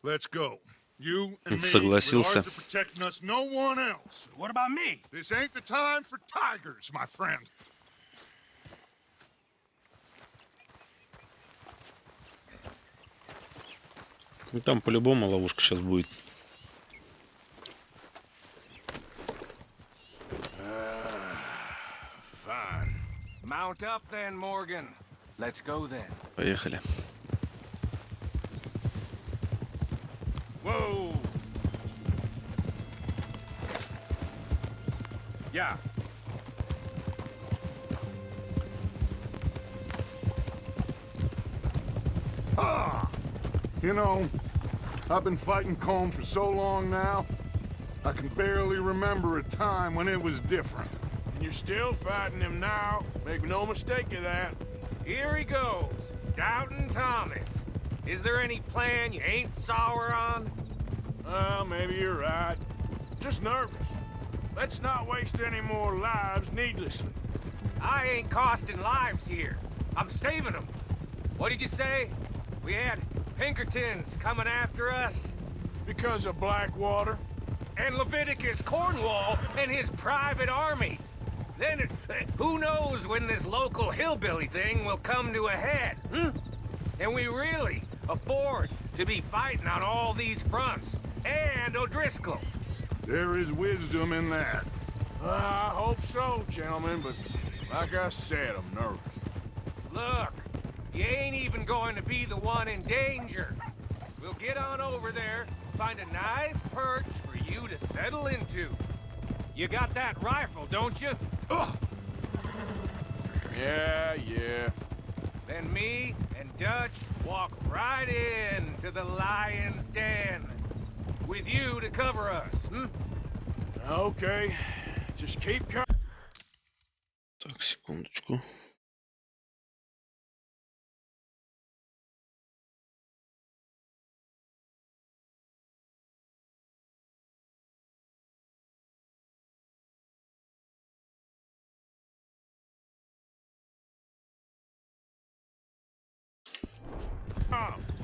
Let's go. You and me, Согласился. with Arthur protecting us, no one else. What about me? This ain't the time for tigers, my friend. Ну, там по-любому ловушка сейчас будет. Fine. Mount up then, Morgan. Let's go then. Поехали. Whoa! Yeah. You know, I've been fighting Combs for so long now, I can barely remember a time when it was different. And you're still fighting him now. Make no mistake of that. Here he goes. Doubting Thomas. Is there any plan you ain't sour on? Well, maybe you're right. Just nervous. Let's not waste any more lives needlessly. I ain't costing lives here. I'm saving them. What did you say? We had Pinkertons coming after us? Because of Blackwater? And Leviticus Cornwall and his private army. Then, who knows when this local hillbilly thing will come to a head, And we really afford to be fighting on all these fronts. And O'Driscoll. There is wisdom in that. I hope so, gentlemen, but like I said, I'm nervous. Look, you ain't even going to be the one in danger. We'll get on over there, find a nice perch for you to settle into. You got that rifle, don't you? Ugh. Yeah. Then me and Dutch walk right in to the lion's den. With you to cover us, Okay. Just keep coming. Так, секундочку.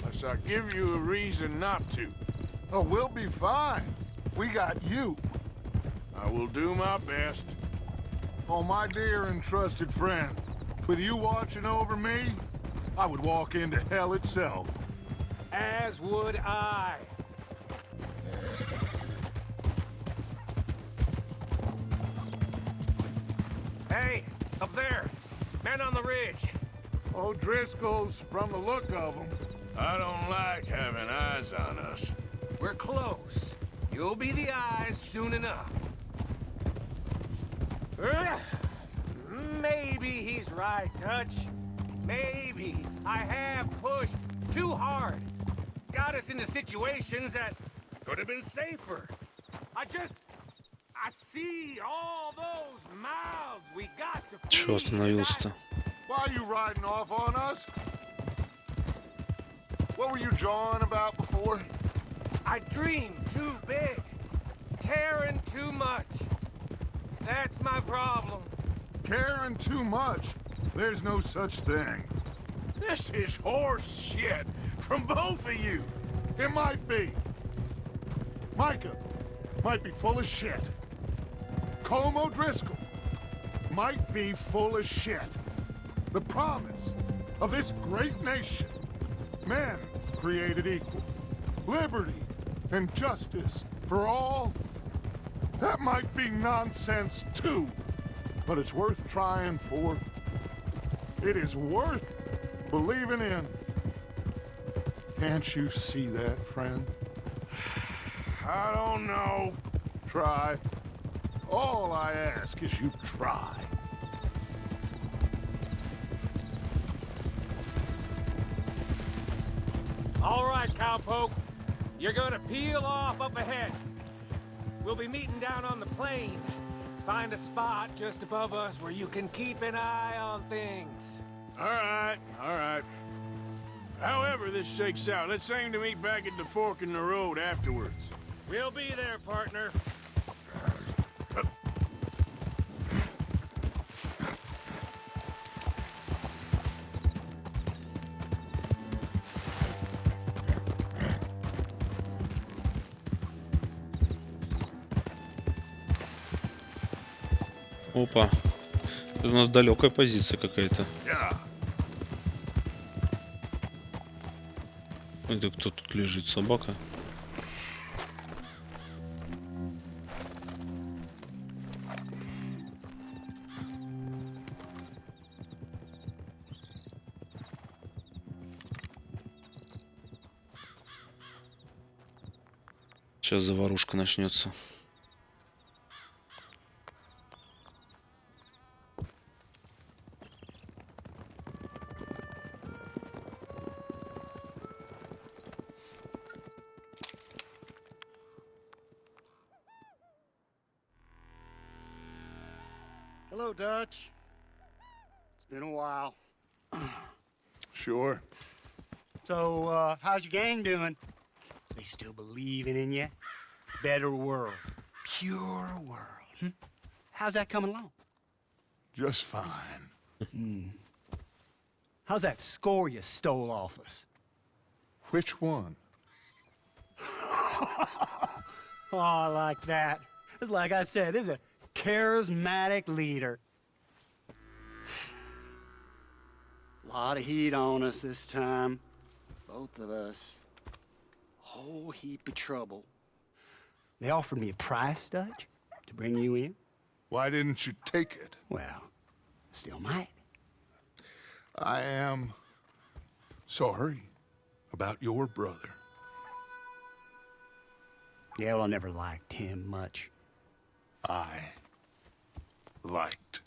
Unless I give you a reason not to. Oh, we'll be fine. We got you. I will do my best. Oh, my dear and trusted friend. With you watching over me, I would walk into hell itself. As would I. Hey, up there. Men on the ridge. O'Driscoll's, from the look of them. I don't like having eyes on us. We're close. You'll be the eyes soon enough. Maybe he's right, Dutch. Maybe I have pushed too hard. Got us into situations that could have been safer. I see all those mouths we got to feed. Чё остановился-то? Why are you riding off on us? What were you jawing about before? I dreamed too big, caring too much. That's my problem. Caring too much? There's no such thing. This is horse shit from both of you. It might be. Micah might be full of shit. Colm O'Driscoll might be full of shit. The promise of this great nation. Men created equal. Liberty and justice for all. That might be nonsense too. But it's worth trying for. It is worth believing in. Can't you see that, friend? I don't know. Try. All I ask is you try. All right, cowpoke. You're gonna peel off up ahead. We'll be meeting down on the plain. Find a spot just above us where you can keep an eye on things. All right, all right. However this shakes out, let's aim to meet back at the fork in the road afterwards. We'll be there, partner. Опа. Это у нас далекая позиция какая-то. Это кто тут лежит? Собака? Сейчас заварушка начнется. Hello, Dutch. It's been a while. Sure. So, how's your gang doing? They still believing in you? Better world. Pure world. How's that coming along? Just fine. How's that score you stole off us? Which one? Oh, I like that. It's like I said, this is a charismatic leader. Lot of heat on us this time. Both of us. Whole heap of trouble. They offered me a price, Dutch, to bring you in. Why didn't you take it? Well, still might. I am sorry about your brother. Yeah, well, I never liked him much. I liked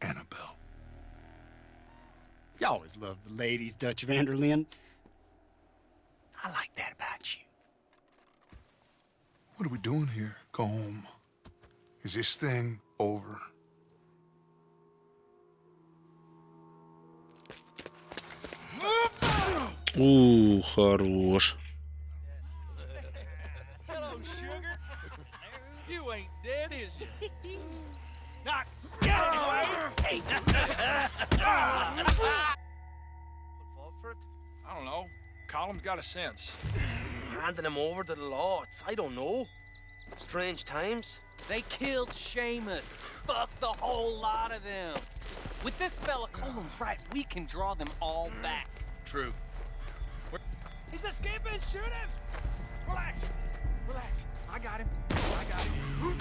Annabelle. You always loved the ladies, Dutch Vanderlyn. I like that about you. What are we doing here? Go home. Is this thing over? Хорош. Hello, sugar. You ain't dead, is you? Not anyway. Fall for it? I don't know. Column's got a sense. Handing him over to the law, I don't know. Strange times. They killed Seamus. Fuck the whole lot of them. With this fella Coleman's right, we can draw them all back. True. He's escaping! Shoot him! Relax. Relax. I got him. I got him.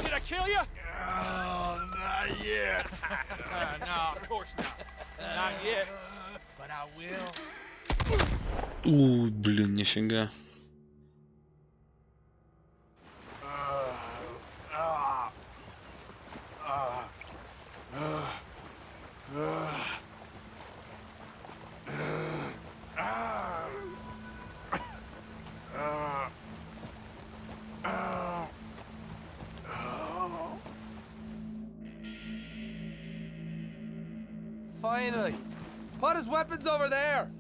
Did I kill you? Oh, not yet. No, of course not. Not yet. But I will. Блин, нифига. finally. Put his weapons over there.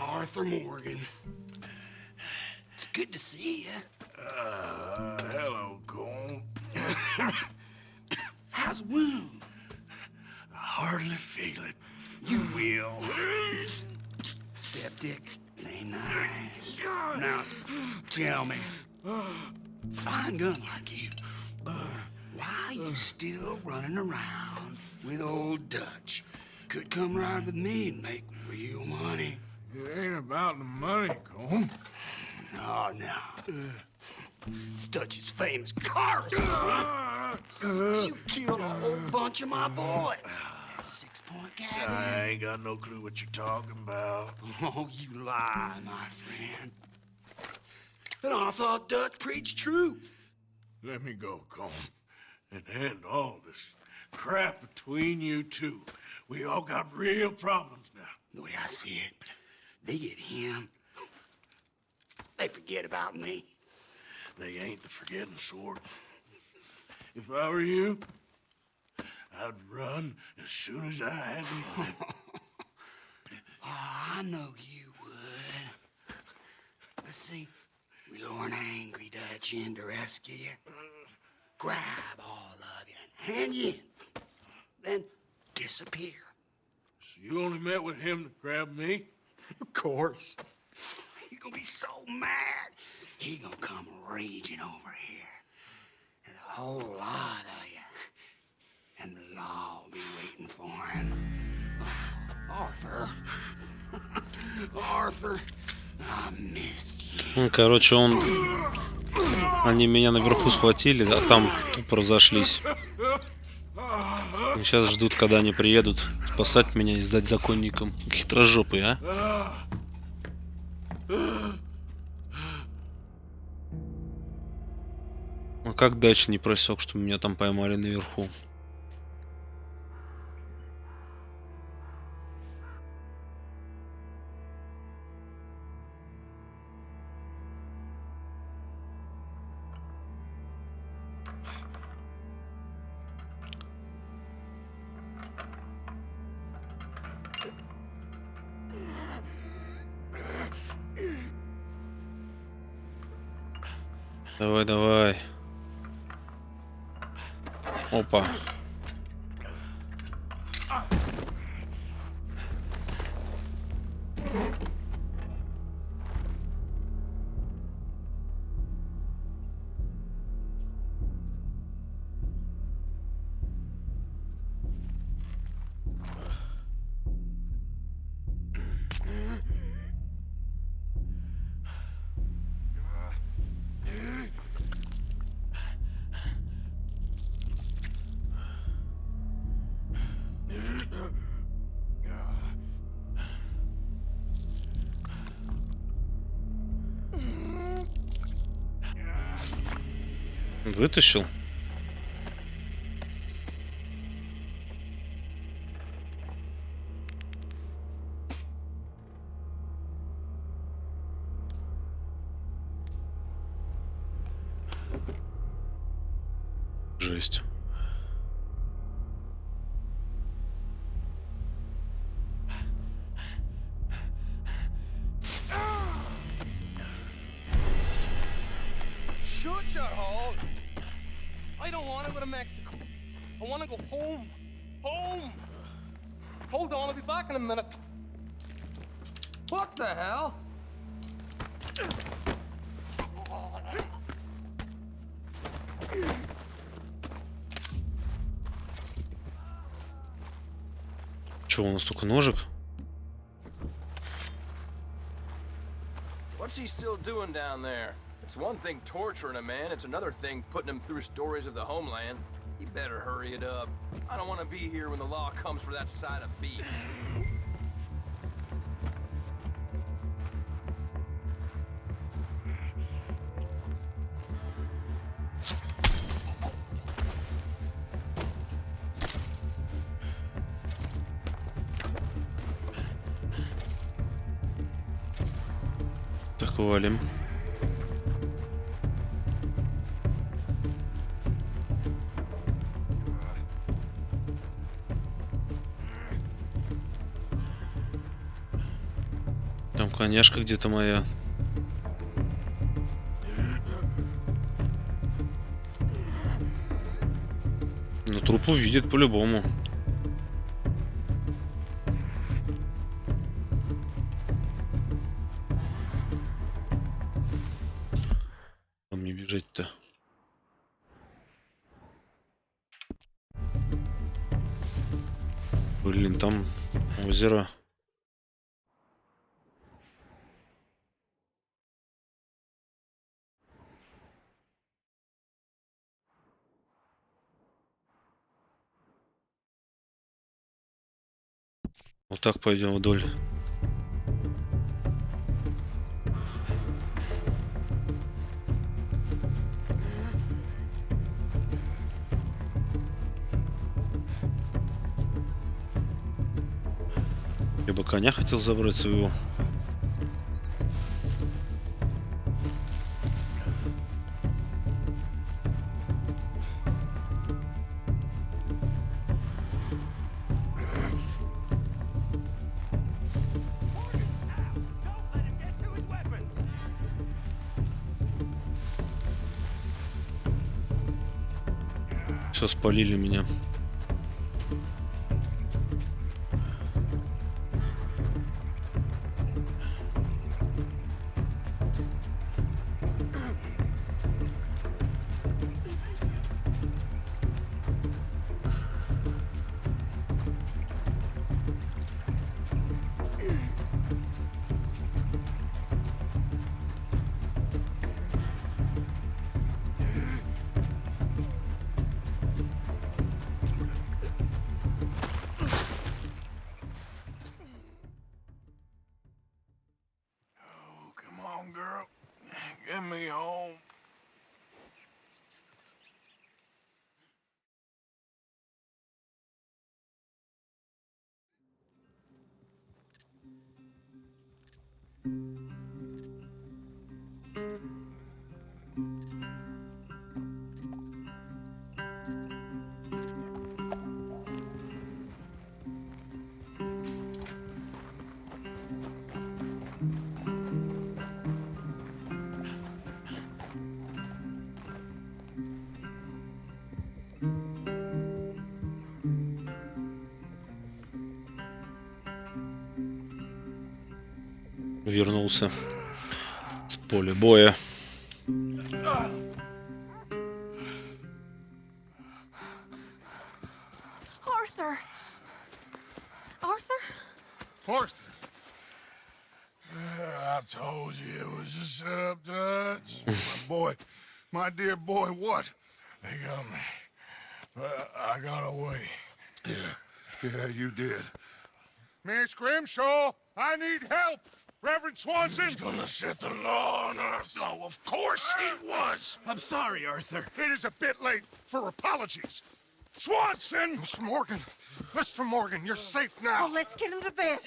Arthur Morgan. It's good to see you. Hello, Cole. How's the wound? I hardly feel it. You will. Septic. Ain't nice. Now, tell me, fine gun like you, why you still running around with old Dutch? Could come ride with me and make real money. It ain't about the money, Cole. No. It's Dutch's famous car. You killed a whole bunch of my boys. 6-point cabin. I ain't got no clue what you're talking about. Oh, you lie, my friend. And I thought Dutch preached truth. Let me go, Cole, and end all this crap between you two. We all got real problems now. The way I see it, they get him. They forget about me. They ain't the forgetting sort. If I were you, I'd run as soon as I had the money. Oh, I know you would. Let's see, we lure an angry Dutch in to rescue you. Grab all of you and hand you in. Then disappear. So you only met with him to grab me? Of course. He's gonna be so mad. He gonna come raging over here. And a whole lot of you. And the law will be waiting for him. Arthur. Arthur, I missed you. Ну, короче, они меня наверху схватили, а там тупо разошлись. И сейчас ждут, когда они приедут спасать меня и сдать законникам. Хитрожопые, а? А как дальше не просек, что меня там поймали наверху? Давай, давай. Опа. Вытащил? Жесть. Shut your hole. I don't want to go to Mexico. I want to go home. Home! Hold on, I'll be back in a minute. What the hell? Чё, у нас столько ножек? What's he still doing down there? It's one thing torturing a man, it's another thing putting him through stories of the homeland. You better hurry it up. I don't want to be here when the law comes for that side of beef. Так, валим. Там коняшка где-то моя. Ну, труп увидит по-любому. Там не бежать-то. Блин, там озеро. Вот так пойдем вдоль. Я бы коня хотел забрать своего. Все, спалили меня. Get me home. Вернулся с поля боя. Arthur! Arthur? Arthur. I told you it was a setup, Dutch. My boy, my dear boy, what? They got me. But I got away. Yeah, you did. Miss Grimshaw, I need help! Reverend Swanson! He's gonna set the law on us. No, of course he was! I'm sorry, Arthur. It is a bit late for apologies. Swanson! Mr. Morgan, you're safe now. Oh, let's get him to bed.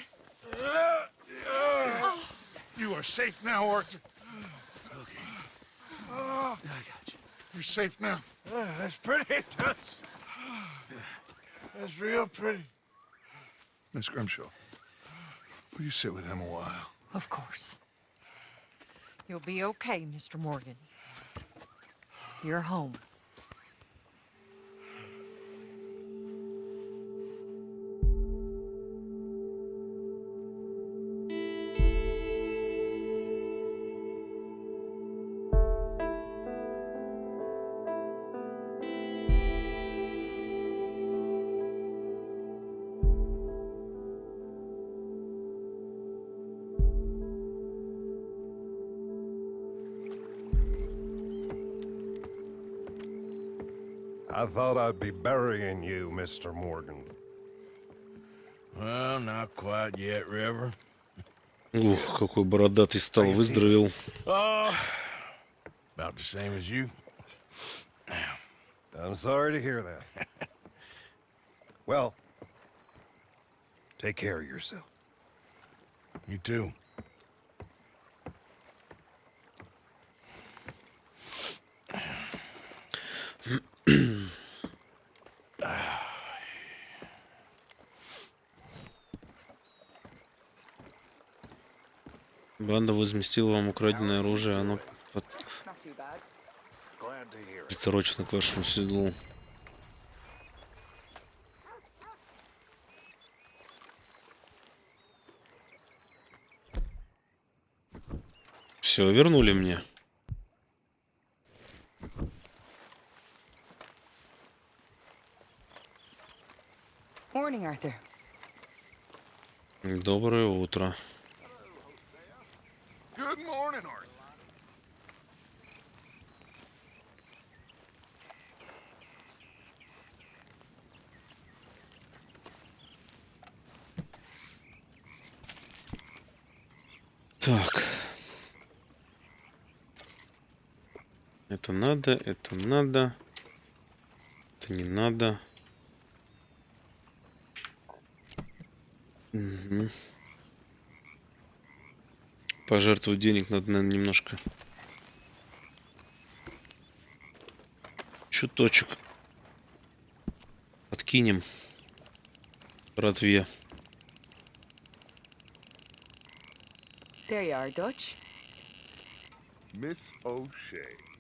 You are safe now, Arthur. Okay. I got you. You're safe now. That's pretty, Tuts. That's real pretty. Miss Grimshaw, will you sit with him a while? Of course. You'll be okay, Mr. Morgan. You're home. I thought I'd be burying you, Mr. Morgan. Well, not quite yet, Reverend. Ух, какой бородатый стал, выздоровел. Oh, about the same as you. I'm sorry to hear that. Well, take care of yourself. You too. Банда возместила вам украденное оружие, оно приторочено к вашему седлу. Все, вернули мне. Morning, Arthur. Доброе утро. Good morning, Arthur. Так. Это надо, это надо. Это не надо. Угу. Пожертвовать денег надо, наверное, немножко. Чуточек. Подкинем. Братве. There you are, Dutch. Miss O'Shea.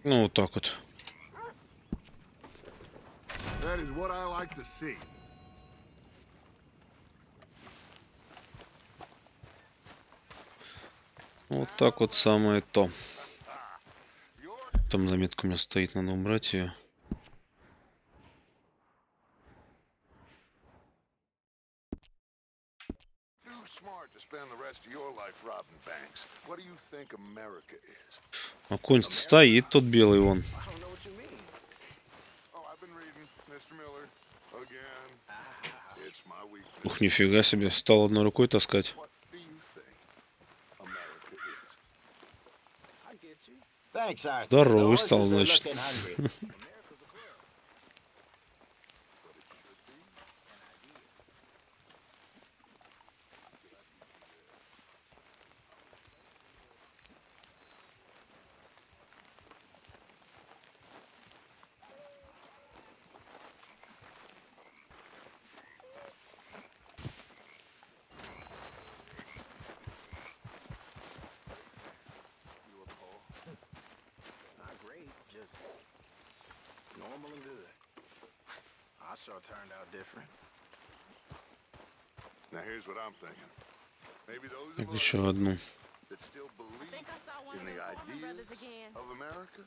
Ну, вот так вот. That is what I like to see. Вот так вот самое то. Там заметка у меня стоит, надо убрать ее. А конь стоит, тот белый вон. Ух, нифига себе, стал одной рукой таскать. Здоровый стал, значит. Sure turned out different. Now here's what I'm thinking. Maybe those Так, еще одну. that still believe in the ideas of America,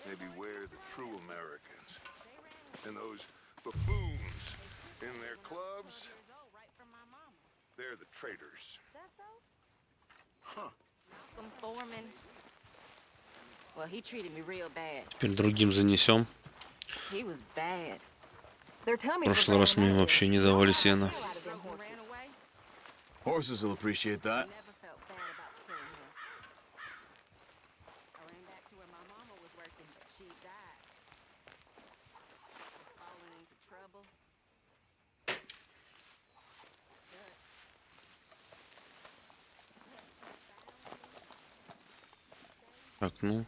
maybe we're the true Americans. And those buffoons in their clubs, they're the traitors. Huh. Malcolm Foreman. Well, he treated me real bad. Теперь другим занесем. He was bad. В прошлый раз мы им вообще не давали сена. Horses will appreciate that. Так, ну,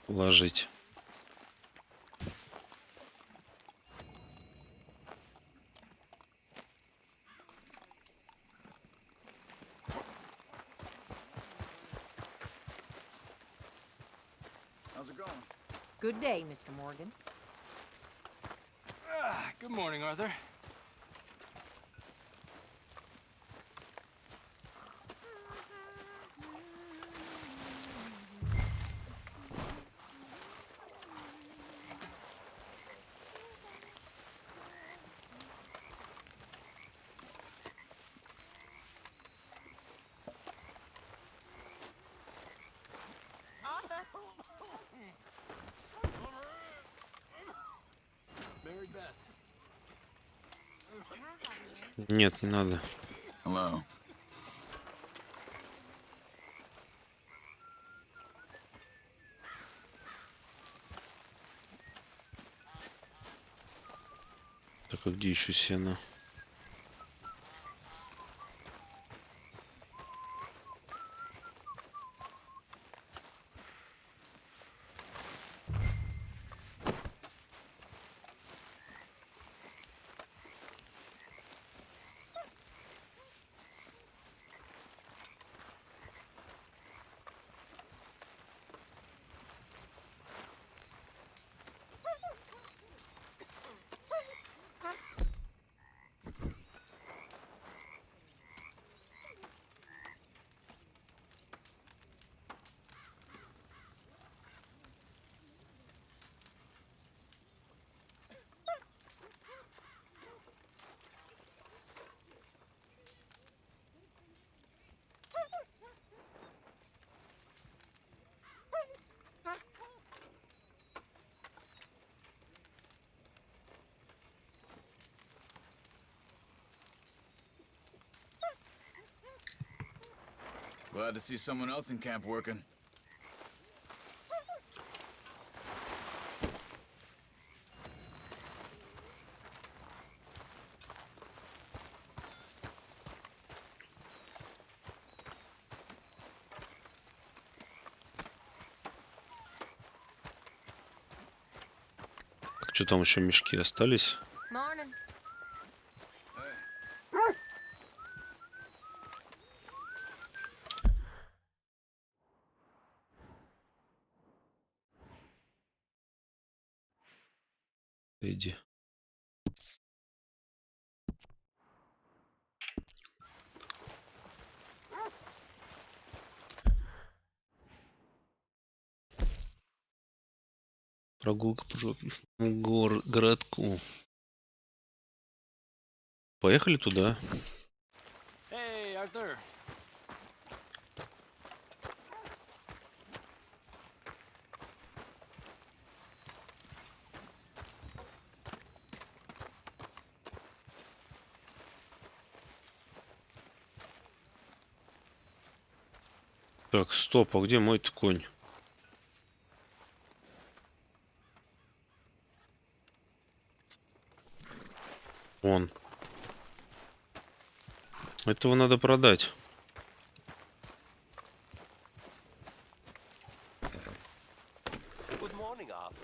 ложить. Good day, Mr. Morgan. Good morning, Arthur. Нет, не надо. Hello. Так, а где еще сено? Glad to see someone else in camp working. Что там еще мешки остались? Morning. Иди. Прогулка по городку. Поехали туда. Hey, Arthur. Так, стоп, а где мой-то конь? Он. Этого надо продать. Good morning, Arthur.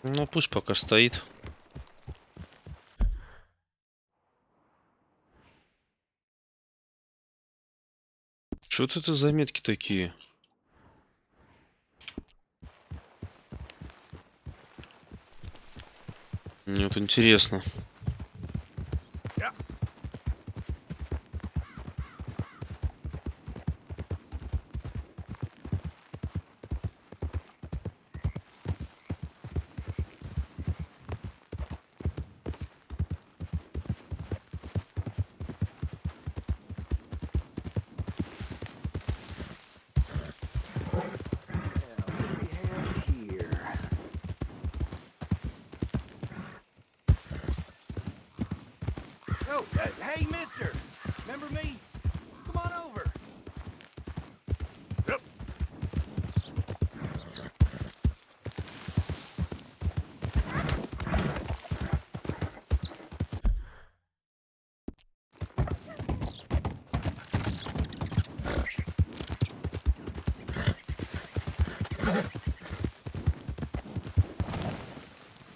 Ну, пусть пока стоит. Что это за метки такие? Мне вот интересно. Oh, hey, mister! Remember me? Come on over. Yep.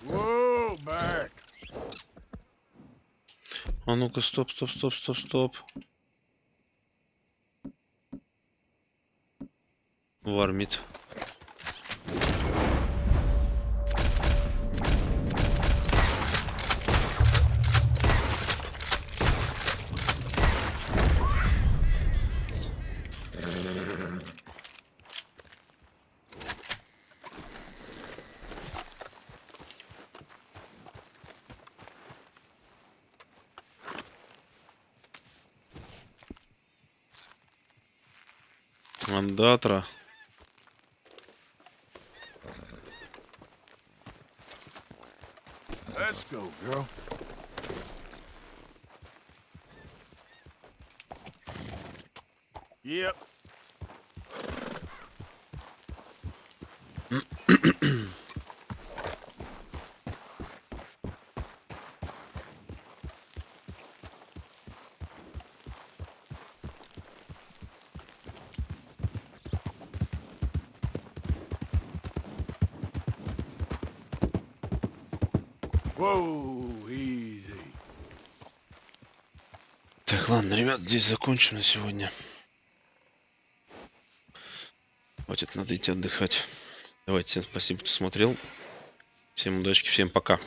Whoa, back. А ну-ка, стоп. Вармит. Мандатра. Let's go, girl. Yep. Whoa, easy. Так, ладно, ребят, здесь закончим на сегодня. Хватит, надо идти отдыхать. Давайте, всем спасибо, кто смотрел. Всем удачи, всем пока.